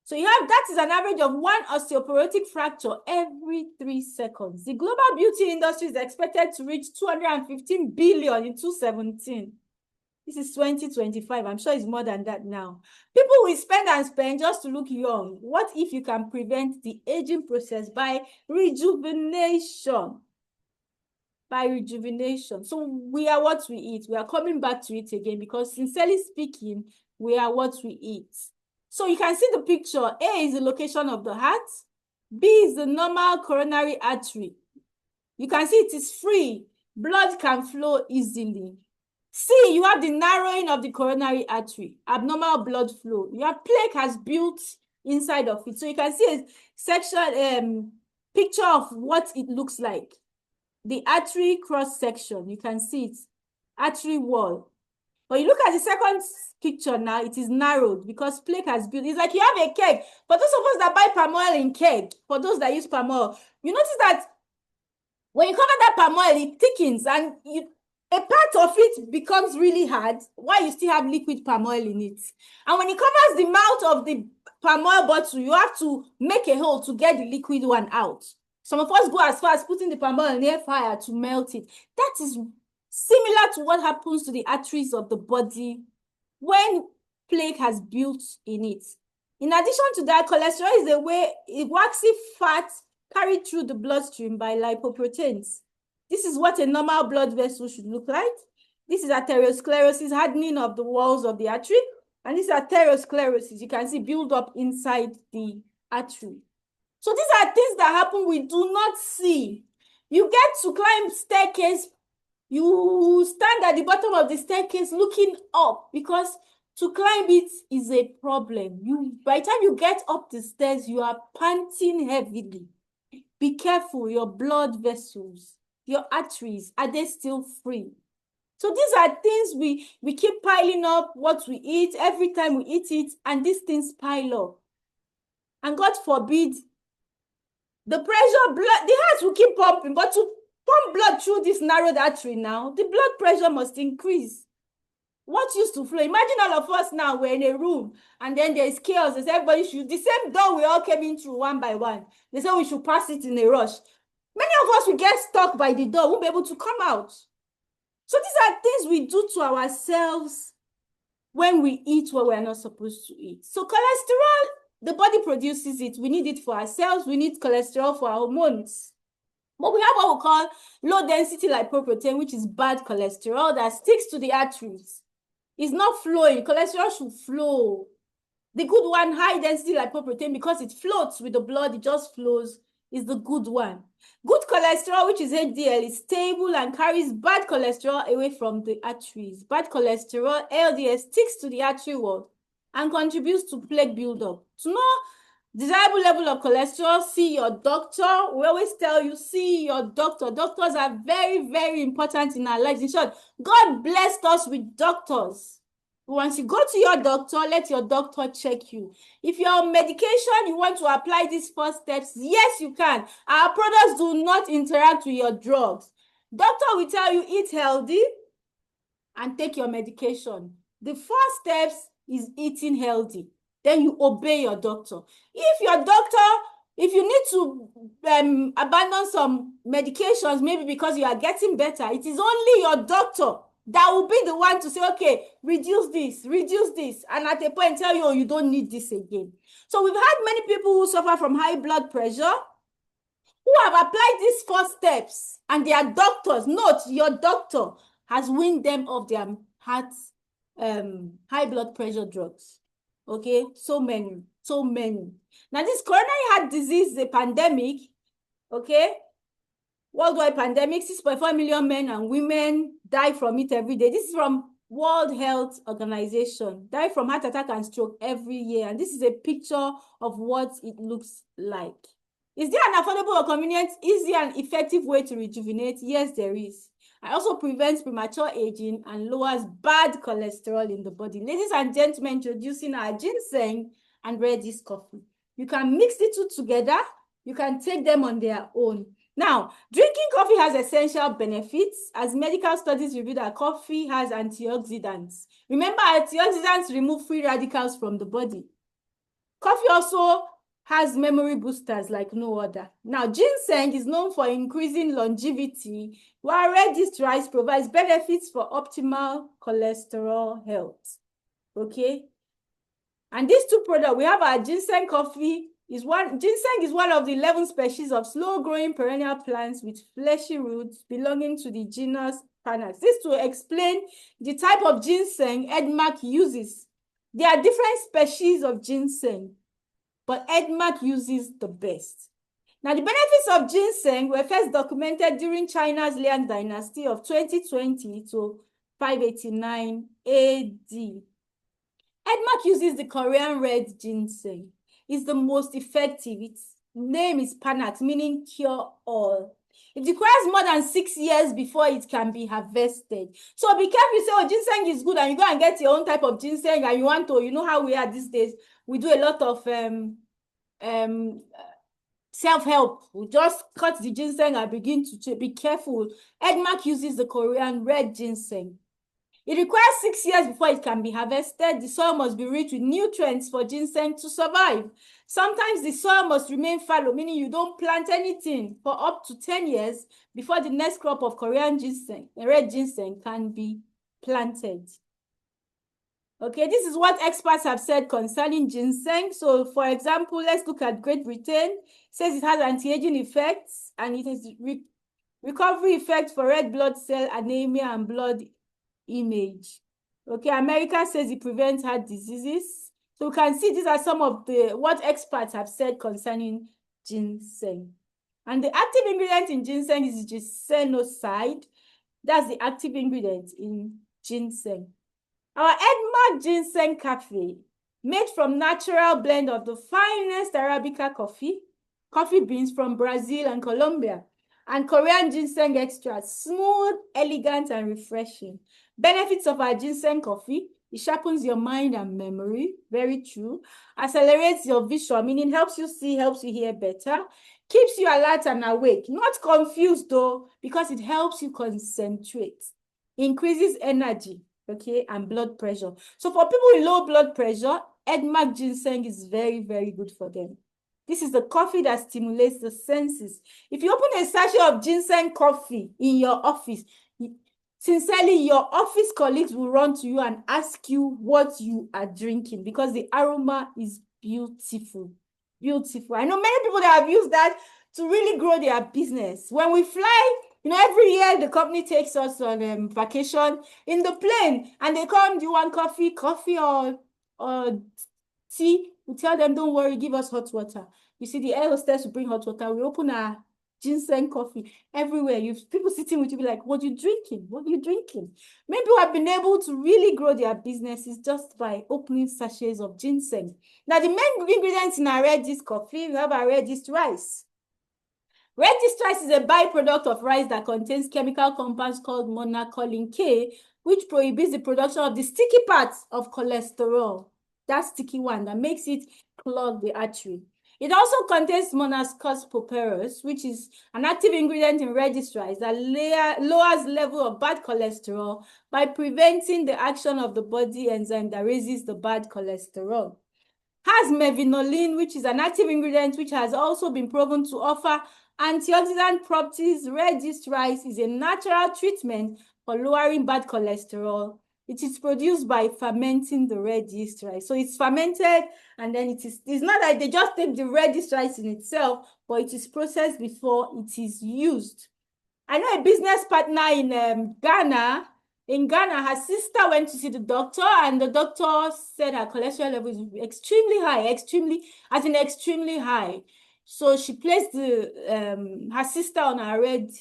So that is an average of 1 osteoporotic fracture every 3 seconds. The global beauty industry is expected to reach 215 billion in 2017. This is 2025. I'm sure it's more than that now. People will spend just to look young. What if you can prevent the aging process by rejuvenation? By rejuvenation. So we are what we eat. We are coming back to it again because sincerely speaking, we are what we eat. So you can see the picture. A is the location of the heart. B is the normal coronary artery. You can see it is free. Blood can flow easily. C, you have the narrowing of the coronary artery, abnormal blood flow. Your plaque has built inside of it. So you can see a section, picture of what it looks like. The artery cross section, you can see it, artery wall. But you look at the second picture now, it is narrowed because plaque has built. It's like you have a keg. For those of us that buy palm oil in keg, for those that use palm oil, you notice that when you cover that palm oil, it thickens and a part of it becomes really hard while you still have liquid palm oil in it. And when it covers the mouth of the palm oil bottle, you have to make a hole to get the liquid one out. Some of us go as far as putting the palm oil near fire to melt it. That is similar to what happens to the arteries of the body when plaque has built in it. In addition to that, cholesterol is a waxy fat carried through the bloodstream by lipoproteins. This is what a normal blood vessel should look like. This is atherosclerosis, hardening of the walls of the artery. And this is atherosclerosis. You can see build up inside the artery. So these are things that happen we do not see. You get to climb staircase, you stand at the bottom of the staircase looking up because to climb it is a problem. By the time you get up the stairs, you are panting heavily. Be careful, your blood vessels, your arteries, are they still free? So these are things we keep piling up what we eat every time we eat it, and these things pile up. And God forbid, the pressure, the heart will keep pumping, but to pump blood through this narrowed artery now, the blood pressure must increase. What used to flow? Imagine all of us now, we're in a room, and then there's chaos. There's everybody the same door we all came in through one by one. They say we should pass it in a rush. Many of us will get stuck by the door, won't be able to come out. So these are things we do to ourselves when we eat what we're not supposed to eat. So cholesterol, the body produces it. We need it for ourselves. We need cholesterol for our hormones. But we have what we call low-density lipoprotein, which is bad cholesterol that sticks to the arteries. It's not flowing. Cholesterol should flow. The good one, high-density lipoprotein, because it floats with the blood, it just flows, is the good one. Good cholesterol, which is HDL, is stable and carries bad cholesterol away from the arteries. Bad cholesterol, LDL, sticks to the artery wall and contributes to plaque buildup. To know desirable level of cholesterol, see your doctor. We always tell you, see your doctor. Doctors are very, very important in our lives. In short, God blessed us with doctors. Once you go to your doctor, let your doctor check you. If you're on medication, you want to apply these 4 steps, yes, you can. Our products do not interact with your drugs. Doctor will tell you eat healthy and take your medication. The 4 steps is eating healthy. Then you obey your doctor. If you need to abandon some medications, maybe because you are getting better, it is only your doctor that will be the one to say, okay, reduce this, and at a point tell you, oh, you don't need this again. So we've had many people who suffer from high blood pressure who have applied these 4 steps, and their doctors, note, your doctor has weaned them off their high blood pressure drugs. Okay, so many. Now, this coronary heart disease is a pandemic, okay? Worldwide pandemic, 6.4 million men and women die from it every day. This is from World Health Organization. Die from heart attack and stroke every year. And this is a picture of what it looks like. Is there an affordable or convenient, easy and effective way to rejuvenate? Yes, there is. It also prevents premature aging and lowers bad cholesterol in the body. Ladies and gentlemen, introducing our ginseng and redis coffee. You can mix the two together. You can take them on their own. Now, drinking coffee has essential benefits, as medical studies reveal that coffee has antioxidants. Remember, antioxidants remove free radicals from the body. Coffee also has memory boosters like no other. Now, ginseng is known for increasing longevity, while redis rice provides benefits for optimal cholesterol health. Okay? And these 2 products, we have our ginseng coffee. Ginseng is one of the 11 species of slow-growing perennial plants with fleshy roots belonging to the genus Panax. This to explain the type of ginseng EDMAC uses. There are different species of ginseng, but EDMAC uses the best. Now, the benefits of ginseng were first documented during China's Liang Dynasty of 2020 to 589 AD. EDMAC uses the Korean red ginseng. It's the most effective. Its name is Panax, meaning cure all. It requires more than 6 years before it can be harvested. So be careful. You say, oh, ginseng is good, and you go and get your own type of ginseng, and you want to, you know how we are these days. We do a lot of self-help. We just cut the ginseng and begin to be careful. EDMAC uses the Korean red ginseng. It requires 6 years before it can be harvested. The soil must be rich with nutrients for ginseng to survive. Sometimes the soil must remain fallow, meaning you don't plant anything for up to 10 years before the next crop of Korean ginseng, red ginseng, can be planted. Okay, this is what experts have said concerning ginseng. So, for example, let's look at Great Britain. It says it has anti-aging effects, and it has recovery effects for red blood cell anemia and blood image. Okay, America says it prevents heart diseases. So we can see these are some of what experts have said concerning ginseng. And the active ingredient in ginseng is gisenoxide. That's the active ingredient in ginseng. Our Edma ginseng coffee, made from natural blend of the finest Arabica coffee beans from Brazil and Colombia, and Korean ginseng extract, smooth, elegant, and refreshing. Benefits of our ginseng coffee: it sharpens your mind and memory, very true. Accelerates your vision, meaning helps you see, helps you hear better. Keeps you alert and awake, not confused though, because it helps you concentrate. Increases energy, okay, and blood pressure. So for people with low blood pressure, Edma ginseng is very, very good for them. This is the coffee that stimulates the senses. If you open a sachet of ginseng coffee in your office, sincerely, your office colleagues will run to you and ask you what you are drinking because the aroma is beautiful. Beautiful. I know many people that have used that to really grow their business. When we fly, every year the company takes us on vacation in the plane and they come, do you want coffee or tea? We tell them, don't worry, give us hot water. You see, the air hostess will bring hot water. We open our ginseng coffee everywhere. People sitting with you be like, what are you drinking? What are you drinking? Many people have been able to really grow their businesses just by opening sachets of ginseng. Now, the main ingredients in our red yeast coffee, we have our red yeast rice. Red yeast rice is a byproduct of rice that contains chemical compounds called monacolin K, which prohibits the production of the sticky parts of cholesterol. That sticky one that makes it clog the artery. It also contains Monascus pulperos, which is an active ingredient in red yeast rice that lowers level of bad cholesterol by preventing the action of the body enzyme that raises the bad cholesterol. Has mevinolin, which is an active ingredient which has also been proven to offer antioxidant properties. Red yeast rice is a natural treatment for lowering bad cholesterol. It is produced by fermenting the red yeast rice. So it's fermented and then it's not that they just take the red yeast rice in itself, but it is processed before it is used. I know a business partner in Ghana. In Ghana, her sister went to see the doctor and the doctor said her cholesterol level is extremely high. So she placed her sister on her red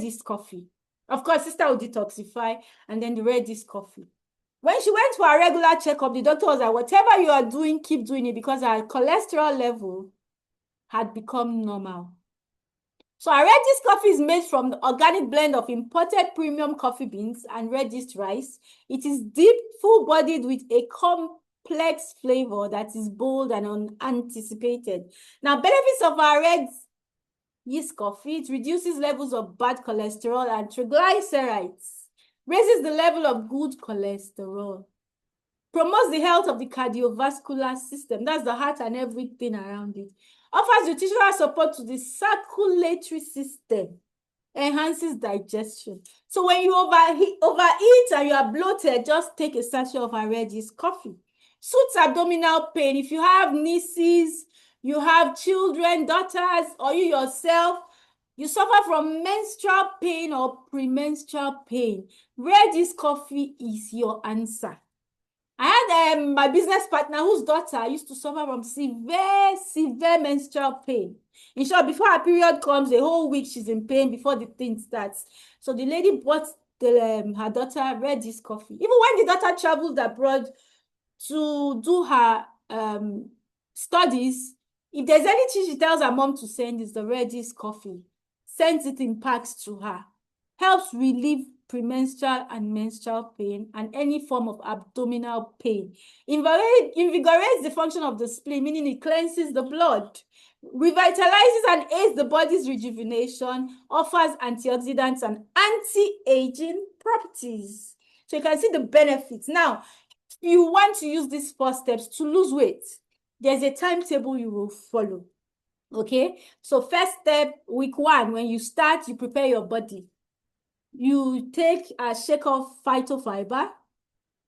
yeast coffee. Of course, sister will detoxify and then the red yeast coffee. When she went for a regular checkup, the doctor was like, whatever you are doing, keep doing it because her cholesterol level had become normal. So our red yeast coffee is made from the organic blend of imported premium coffee beans and red yeast rice. It is deep, full-bodied with a complex flavor that is bold and unanticipated. Now, benefits of our red yeast coffee: it reduces levels of bad cholesterol and triglycerides, raises the level of good cholesterol, promotes the health of the cardiovascular system, that's the heart and everything around it, offers nutritional support to the circulatory system, enhances digestion. So when you overeat and you are bloated, just take a sachet of our red yeast coffee. Soothes abdominal pain. If you have nieces, you have children, daughters, or you yourself, you suffer from menstrual pain or premenstrual pain, red yeast coffee is your answer. I had my business partner whose daughter used to suffer from severe menstrual pain. In short, before her period comes, a whole week she's in pain before the thing starts. So the lady bought her daughter red yeast coffee. Even when the daughter traveled abroad to do her studies, if there's anything she tells her mom to send, is the red yeast coffee. Sends it in packs to her. Helps relieve premenstrual and menstrual pain and any form of abdominal pain. Invigorates the function of the spleen, meaning it cleanses the blood. Revitalizes and aids the body's rejuvenation. Offers antioxidants and anti-aging properties. So you can see the benefits. Now, if you want to use these 4 steps to lose weight, there's a timetable you will follow. Okay? So first step, week 1, when you start, you prepare your body. You take a shake of phytofiber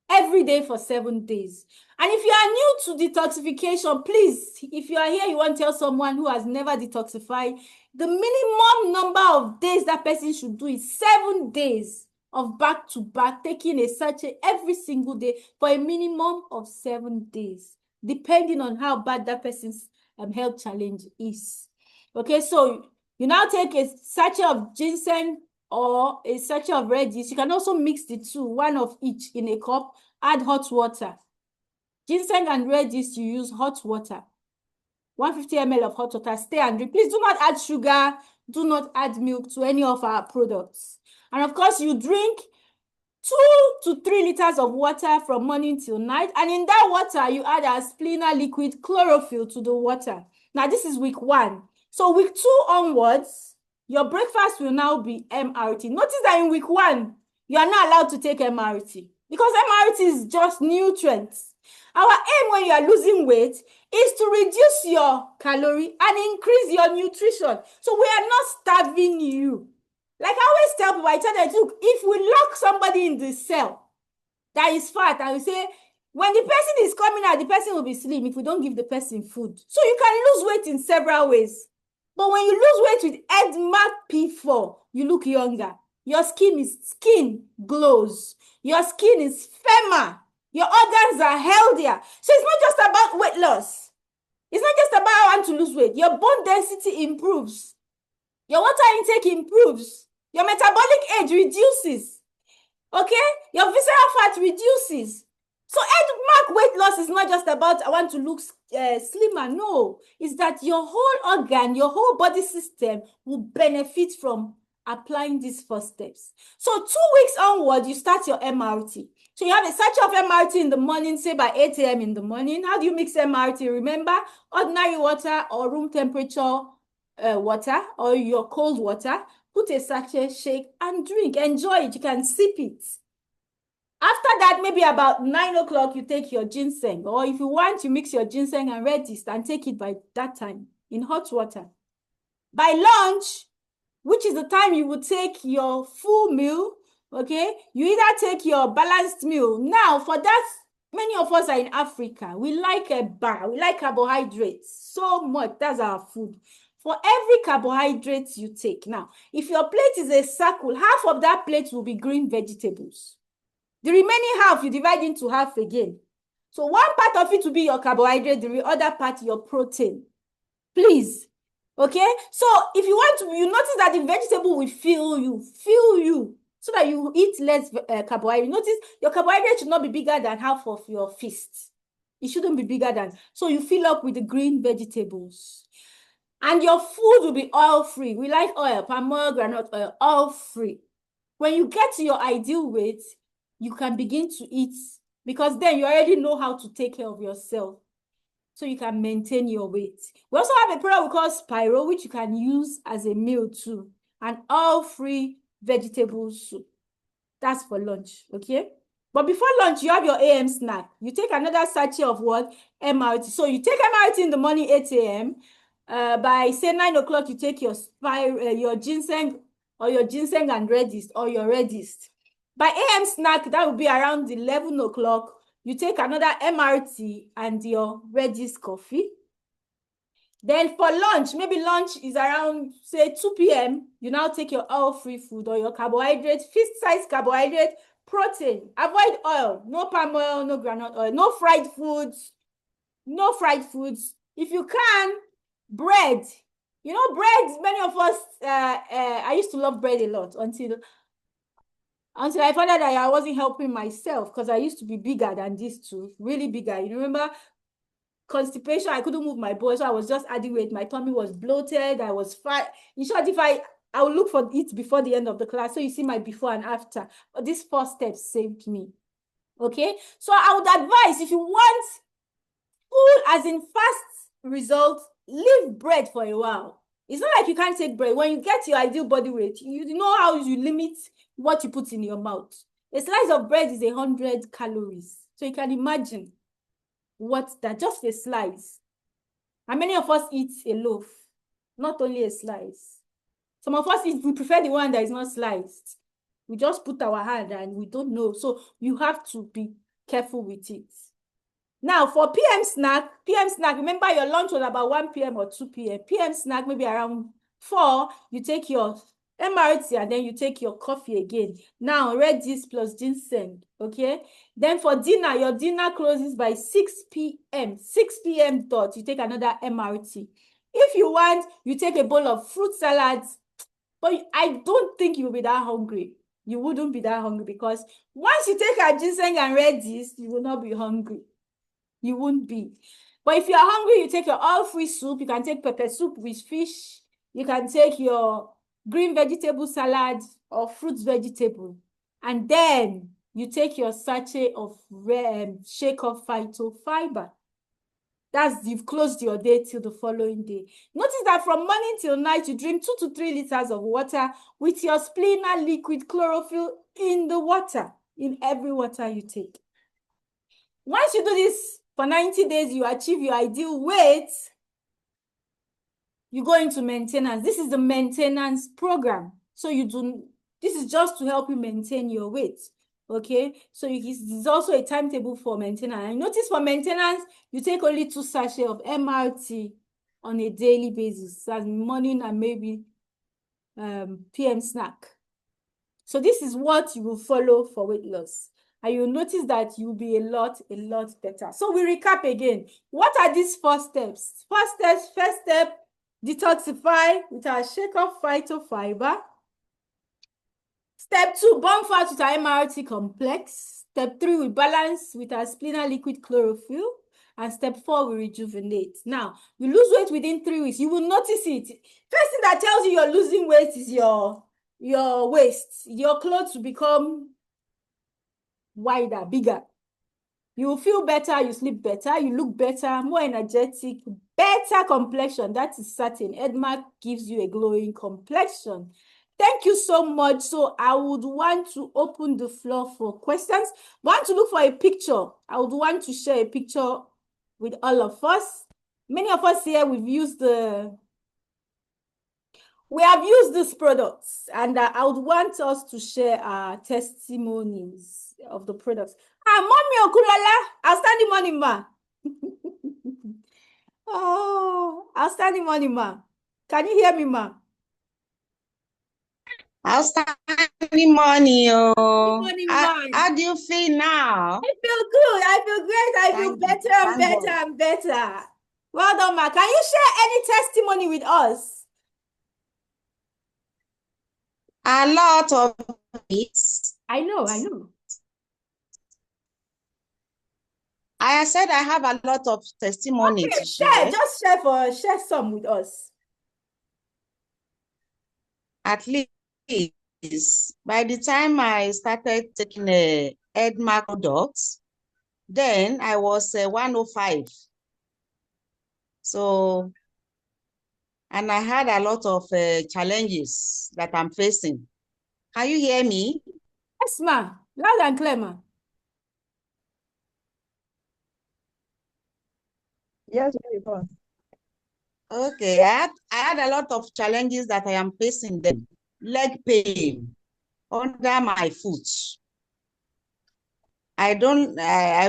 every day for 7 days. And if you are new to detoxification, please, if you are here, you want to tell someone who has never detoxified, the minimum number of days that person should do is 7 days of back-to-back, taking a sachet every single day for a minimum of 7 days, depending on how bad that person's health challenge is. Okay, so you now take a sachet of ginseng or a sachet of red yeast. You can also mix the two, one of each in a cup, add hot water. Ginseng and red yeast, you use hot water. 150 ml of hot water, stay and drink. Please do not add sugar, do not add milk to any of our products. And of course, you drink 2 to 3 liters of water from morning till night. And in that water, you add a spleener liquid chlorophyll to the water. Now, this is week 1. So week 2 onwards, your breakfast will now be MRT. Notice that in week 1, you are not allowed to take MRT because MRT is just nutrients. Our aim when you are losing weight is to reduce your calorie and increase your nutrition. So we are not starving you. Like I always tell people, I tell them, look, if we lock somebody in the cell that is fat and we say, when the person is coming out, the person will be slim if we don't give the person food. So you can lose weight in several ways. But when you lose weight with EDMARK P4, you look younger. Your skin glows. Your skin is firmer. Your organs are healthier. So it's not just about weight loss. It's not just about I want to lose weight. Your bone density improves. Your water intake improves. Your metabolic age reduces. Okay? Your visceral fat reduces. So EDMARK weight loss is not just about I want to look slimmer. No. It's that your whole organ, your whole body system will benefit from applying these 4 steps. So 2 weeks onward, you start your MRT. So you have a sachet of MRT in the morning, say by 8 a.m. in the morning. How do you mix MRT? Remember, ordinary water or room temperature water or your cold water. Put a sachet, shake, and drink. Enjoy it. You can sip it. After that, maybe about 9 o'clock, you take your ginseng. Or if you want, you mix your ginseng and red yeast and take it by that time in hot water. By lunch, which is the time you would take your full meal, okay? You either take your balanced meal. Now, for that, many of us are in Africa. We like a bar. We like carbohydrates so much. That's our food. For every carbohydrate you take. Now, if your plate is a circle, half of that plate will be green vegetables. The remaining half, you divide into half again. So one part of it will be your carbohydrate, the other part, your protein. Please. Okay? So if you want to, you notice that the vegetable will fill you, so that you eat less carbohydrate. Notice your carbohydrate should not be bigger than half of your fist. It shouldn't be bigger than. So you fill up with the green vegetables. And your food will be oil-free. We like oil, palm oil, granite oil, oil-free. When you get to your ideal weight, you can begin to eat because then you already know how to take care of yourself. So you can maintain your weight. We also have a product we call Spiro, which you can use as a meal too. And all-free vegetable soup. That's for lunch, okay? But before lunch, you have your AM snack. You take another sachet of what? MRT. So you take MRT in the morning, 8 a.m. By, say, 9 o'clock, you take your ginseng or your ginseng and red yeast or your red yeast. By AM snack, that will be around 11 o'clock. You take another MRT and your red yeast coffee. Then for lunch, maybe lunch is around, say, 2 p.m. You now take your oil-free food or your carbohydrate, fist-sized carbohydrate, protein. Avoid oil. No palm oil, no granite oil, no fried foods. No fried foods. If you can, bread. You know, bread, many of us, I used to love bread a lot until I found out that I wasn't helping myself because I used to be bigger than these two, really bigger. You remember constipation? I couldn't move my body, so I was just adding weight. My tummy was bloated. I was fat. In short, if I will look for it before the end of the class, so you see my before and after. But these 4 steps saved me. Okay, so I would advise if you want food as in fast results, leave bread for a while. It's not like you can't take bread. When you get your ideal body weight, you know how you limit what you put in your mouth. A slice of bread is 100 calories. So you can imagine what that, just a slice. And many of us eat a loaf, not only a slice. Some of us we prefer the one that is not sliced. We just put our hand and we don't know. So you have to be careful with it. Now for PM snack, remember your lunch was about 1 p.m. or 2 p.m. PM snack, maybe around 4, you take your MRT, and then you take your coffee again. Now, redis plus ginseng, okay? Then for dinner, your dinner closes by 6 p.m. 6 p.m. dot, you take another MRT. If you want, you take a bowl of fruit salads, but I don't think you'll be that hungry. You wouldn't be that hungry because once you take a ginseng and redis, you will not be hungry. You won't be. But if you're hungry, you take your all-free soup. You can take pepper soup with fish. You can take your green vegetable salad or fruits vegetable. And then you take your sachet of shake of phytofiber. You've closed your day till the following day. Notice that from morning till night, you drink 2 to 3 liters of water with your splena liquid chlorophyll in the water, in every water you take. Once you do this for 90 days, you achieve your ideal weight, you go into maintenance. This is the maintenance program. So this is just to help you maintain your weight. Okay, so there's also a timetable for maintenance. And notice for maintenance, you take only 2 sachets of MRT on a daily basis, as morning and maybe PM snack. So this is what you will follow for weight loss. And you'll notice that you'll be a lot better. So we recap again. What are these 4 steps? First step, detoxify with our shake of phytofiber. Step 2, burn fat with our MRT complex. Step 3, we balance with our splena liquid chlorophyll. And step 4, we rejuvenate. Now, you lose weight within 3 weeks. You will notice it. First thing that tells you you're losing weight is your waist. Your clothes will become wider, bigger. You will feel better, you sleep better, you look better, more energetic, better complexion. That is certain. EDMAC gives you a glowing complexion. Thank you so much. So I would want to open the floor for questions. Want to look for a picture. I would want to share a picture with all of us. Many of us here, we have used these products, and I would want us to share our testimonies of the products. Mommy Okulala, outstanding morning, ma. Oh, outstanding morning, ma. Can you hear me, ma? Outstanding morning, Good morning, ma. how do you feel now? I feel good. I feel great. I feel better and better and better. Well done, ma. Can you share any testimony with us? A lot of it. I know. I said I have a lot of testimony Okay, to share. just share some with us. At least by the time I started taking a EDMAC products, then I was 105. So, and I had a lot of challenges that I'm facing. Can you hear me? Yes, ma. Loud and clear, ma. Yes, very good. Okay, I had a lot of challenges that I am facing then. Leg pain under my foot. I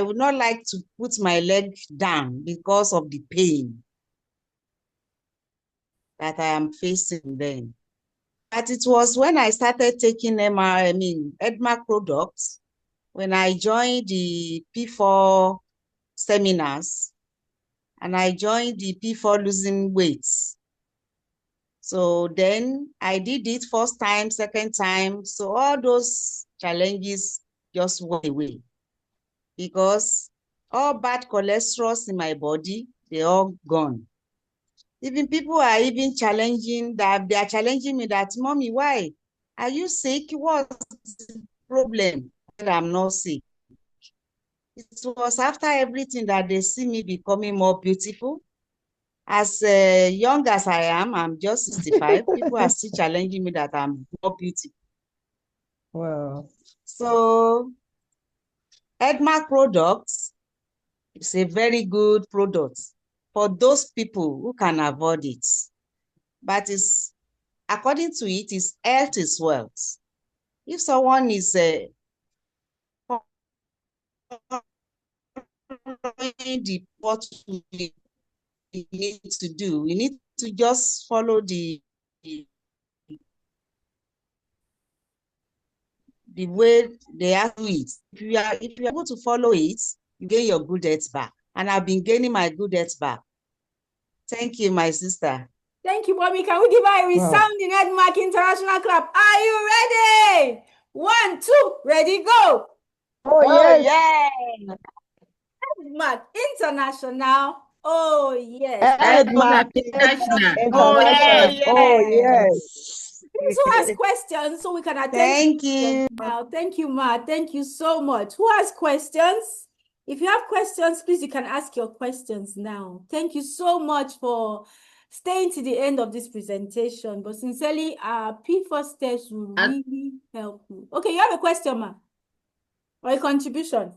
would not like to put my leg down because of the pain that I am facing then. But it was when I started taking EDMAC products, when I joined the P4 seminars, and I joined the P4 losing weights. So then I did it first time, second time. So all those challenges just went away because all bad cholesterol in my body, they're all gone. Even people are even challenging that they are challenging me that, Mommy, why? Are you sick? What's the problem? That I'm not sick. It was after everything that they see me becoming more beautiful. As young as I am, I'm just 65. People are still challenging me that I'm more beautiful. Wow. So, EDMAC products is a very good product for those people who can avoid it. But it's, according to it, is health is wealth. If someone is following what we need to do, we need to just follow the the way they have to do it. If you are able to follow it, you gain your good health back. And I've been gaining my good health back. Thank you, my sister. Thank you, Mommy. Can we give her a resounding Edmark International clap? Are you ready? 1, 2, ready, go. Oh, Oh, yes. yeah. Edmark International. Oh, yes. Edmark International. Oh, International. yes. Oh, yes. Please, who has questions so we can attend Thank to you. questions now? Thank you, Ma. Thank you so much. Who has questions? If you have questions, please, you can ask your questions now. Thank you so much for staying to the end of this presentation. But sincerely, our P4 steps will really help you. Okay, you have a question, Ma? Or a contribution?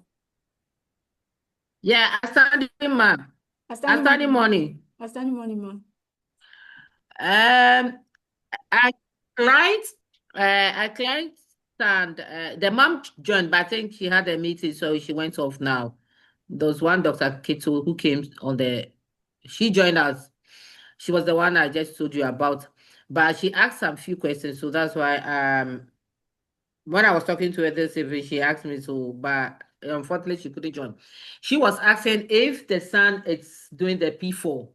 Yeah, outstanding, ma. Outstanding morning. Outstanding morning, Ma. I client, and the mom joined, but I think she had a meeting, so she went off now. There was one Dr. Kito who came she joined us. She was the one I just told you about, but she asked some few questions, so that's why when I was talking to her this evening, she asked me to, but unfortunately she couldn't join. She was asking if the son is doing the P4.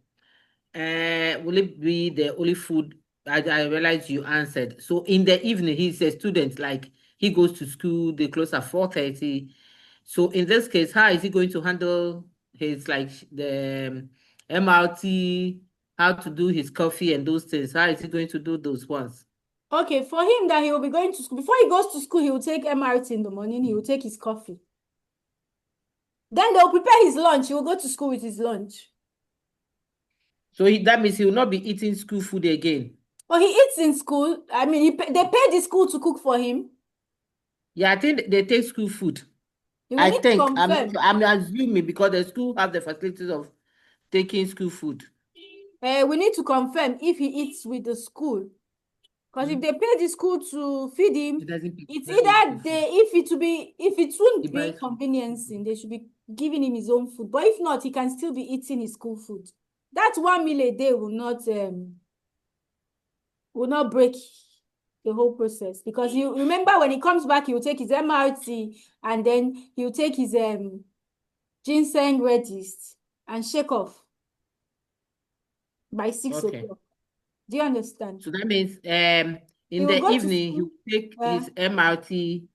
Will it be the only food? I realized you answered. So in the evening, he's a student, like he goes to school, they close at 4:30. So in this case, how is he going to handle his like the MRT, how to do his coffee and those things? How is he going to do those ones? Okay, for him that he will be going to school. Before he goes to school, he will take MRT in the morning. He will take his coffee. Then they'll prepare his lunch. He will go to school with his lunch. So that means he will not be eating school food again. Oh, he eats in school. I mean, they pay the school to cook for him. Yeah, I think they take school food. You will I need to think confirm. I'm assuming because the school have the facilities of taking school food. We need to confirm if he eats with the school. Because if they pay the school to feed him, it's either if it won't be inconveniencing, they should be giving him his own food. But if not, he can still be eating his school food. That 1 meal a day will not break the whole process. Because you remember when he comes back, he will take his MRT and then he will take his ginseng Redist and shake off by 6 o'clock. Do you understand? So that means in the evening he will take his MRT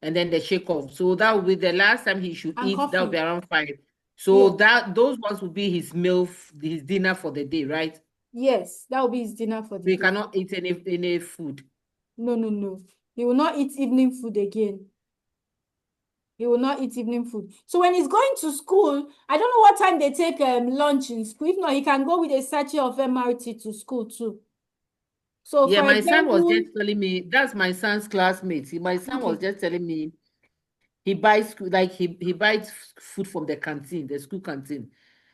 and then the shake off. So that will be the last time he should eat. That will be around 5. So those ones will be his meal, his dinner for the day, right? Yes, that will be his dinner for the day. He cannot eat any food. No. He will not eat evening food again. He will not eat evening food. So when he's going to school, I don't know what time they take lunch in school. If not, he can go with a sachet of MRT to school too. So yeah, for my example, son was just telling me, that's my son's classmate. My son was just telling me he buys he buys food from the canteen, the school canteen.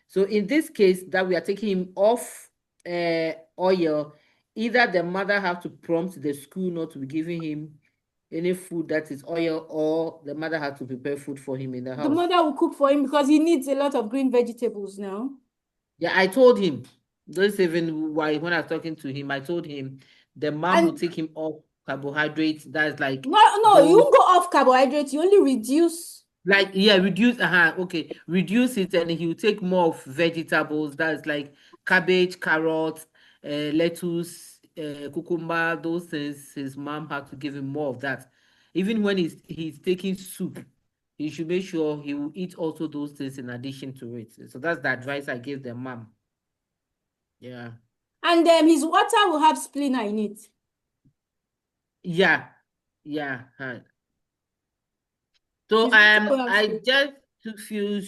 So in this case that we are taking him off oil, either the mother have to prompt the school not to be giving him any food that is oil, or the mother has to prepare food for him in the house. The mother will cook for him because he needs a lot of green vegetables now. Yeah, I told him. This even why when I was talking to him, I told him the mom will take him off carbohydrates. That's like no, you won't go off carbohydrates. You only reduce. Like reduce. Okay, reduce it, and he will take more of vegetables. That's like cabbage, carrots, lettuce, cucumber. Those things. His mom had to give him more of that. Even when he's taking soup, he should make sure he will eat also those things in addition to it. So that's the advice I gave the mom. Yeah. And his water will have splina in it. Yeah. So I just took few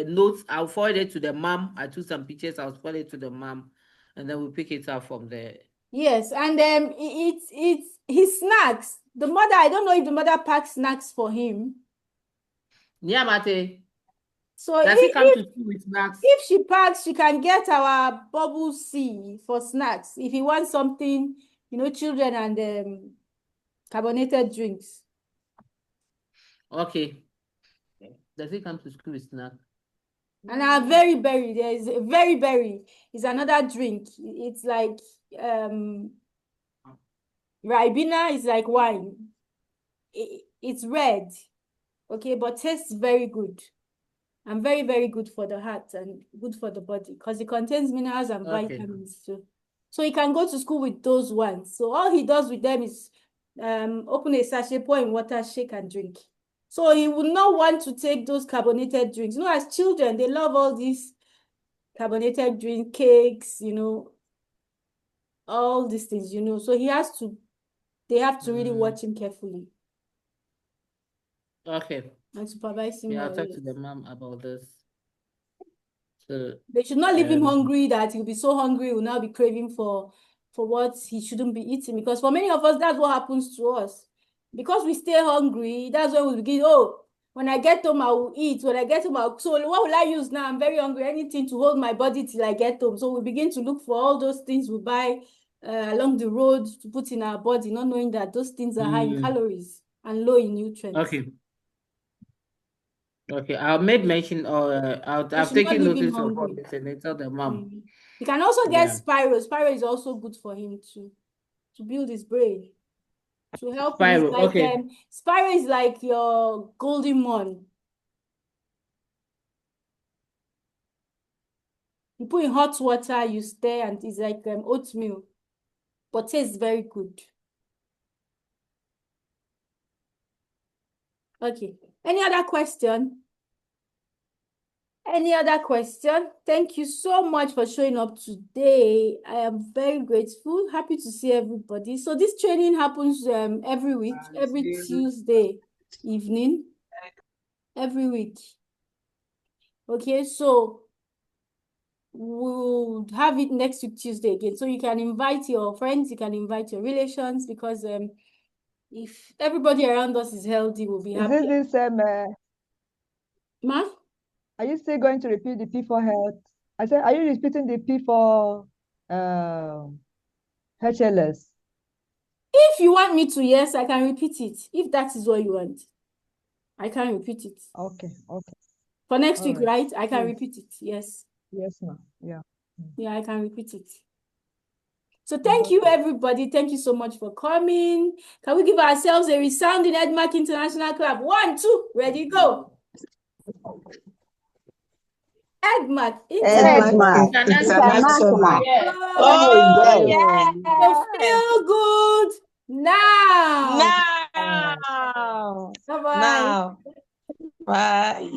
notes. I'll forward it to the mom. I took some pictures. I'll forward it to the mom, and then we'll pick it up from there. Yes, and it's his snacks. The mother, I don't know if the mother packs snacks for him. Yeah, Mate. So does he come to school with snacks? If she packs, she can get our bubble C for snacks. If he wants something, children and carbonated drinks. Okay. Does he come to school with snacks? And our very berry, there is a very berry is another drink. It's like Ribena is like wine. It's red, okay, but tastes very good. And very, very good for the heart and good for the body because it contains minerals and Okay. vitamins too. So he can go to school with those ones. So all he does with them is open a sachet, pour in water, shake and drink. So he would not want to take those carbonated drinks. You know, as children, they love all these carbonated drink, cakes, you know, all these things, you know. So they have to really watch him carefully Okay. and supervise him Yeah, I'll well. talk Yes. to the mom about this. So, They should not leave him hungry that he'll be so hungry, he'll now be craving for what he shouldn't be eating. Because for many of us, that's what happens to us. Because we stay hungry, that's when we begin, oh, when I get home, I will eat. When I get home, so what will I use now? I'm very hungry. Anything to hold my body till I get home. So we begin to look for all those things we buy along the road to put in our body, not knowing that those things are high in calories and low in nutrients. okay. Okay, I've made mention or They I've should not taken leave him notice of all hungry. this and I tell the mom. He can also get Yeah. Spyro. Spyro is also good for him to build his brain, to help him. It's Spyro, like okay. Spyro is like your golden one. You put in hot water, you stir, and it's like oatmeal, but tastes very good. Okay. Any other question? Any other question? Thank you so much for showing up today. I am very grateful. Happy to see everybody. So this training happens every week, every Tuesday evening, every week. Okay, so we'll have it next week Tuesday again. So you can invite your friends, you can invite your relations, because if everybody around us is healthy, we'll be Is happy. it this Ma? are you still going to repeat the P for health? I said, are you repeating the P for HLS? If you want me to, yes, I can repeat it. If that is what you want, I can repeat it. Okay, okay. For next All week, right. right? I can Please. repeat it. Yes. Yes, ma'am. Yeah. Yeah, I can repeat it. So thank you, everybody. Thank you so much for coming. Can we give ourselves a resounding Edmark International Club? 1, 2, ready, go. Edmark Edmark International. International. Oh, Oh, yeah. so feel good now. Now. Bye-bye. Now. Bye.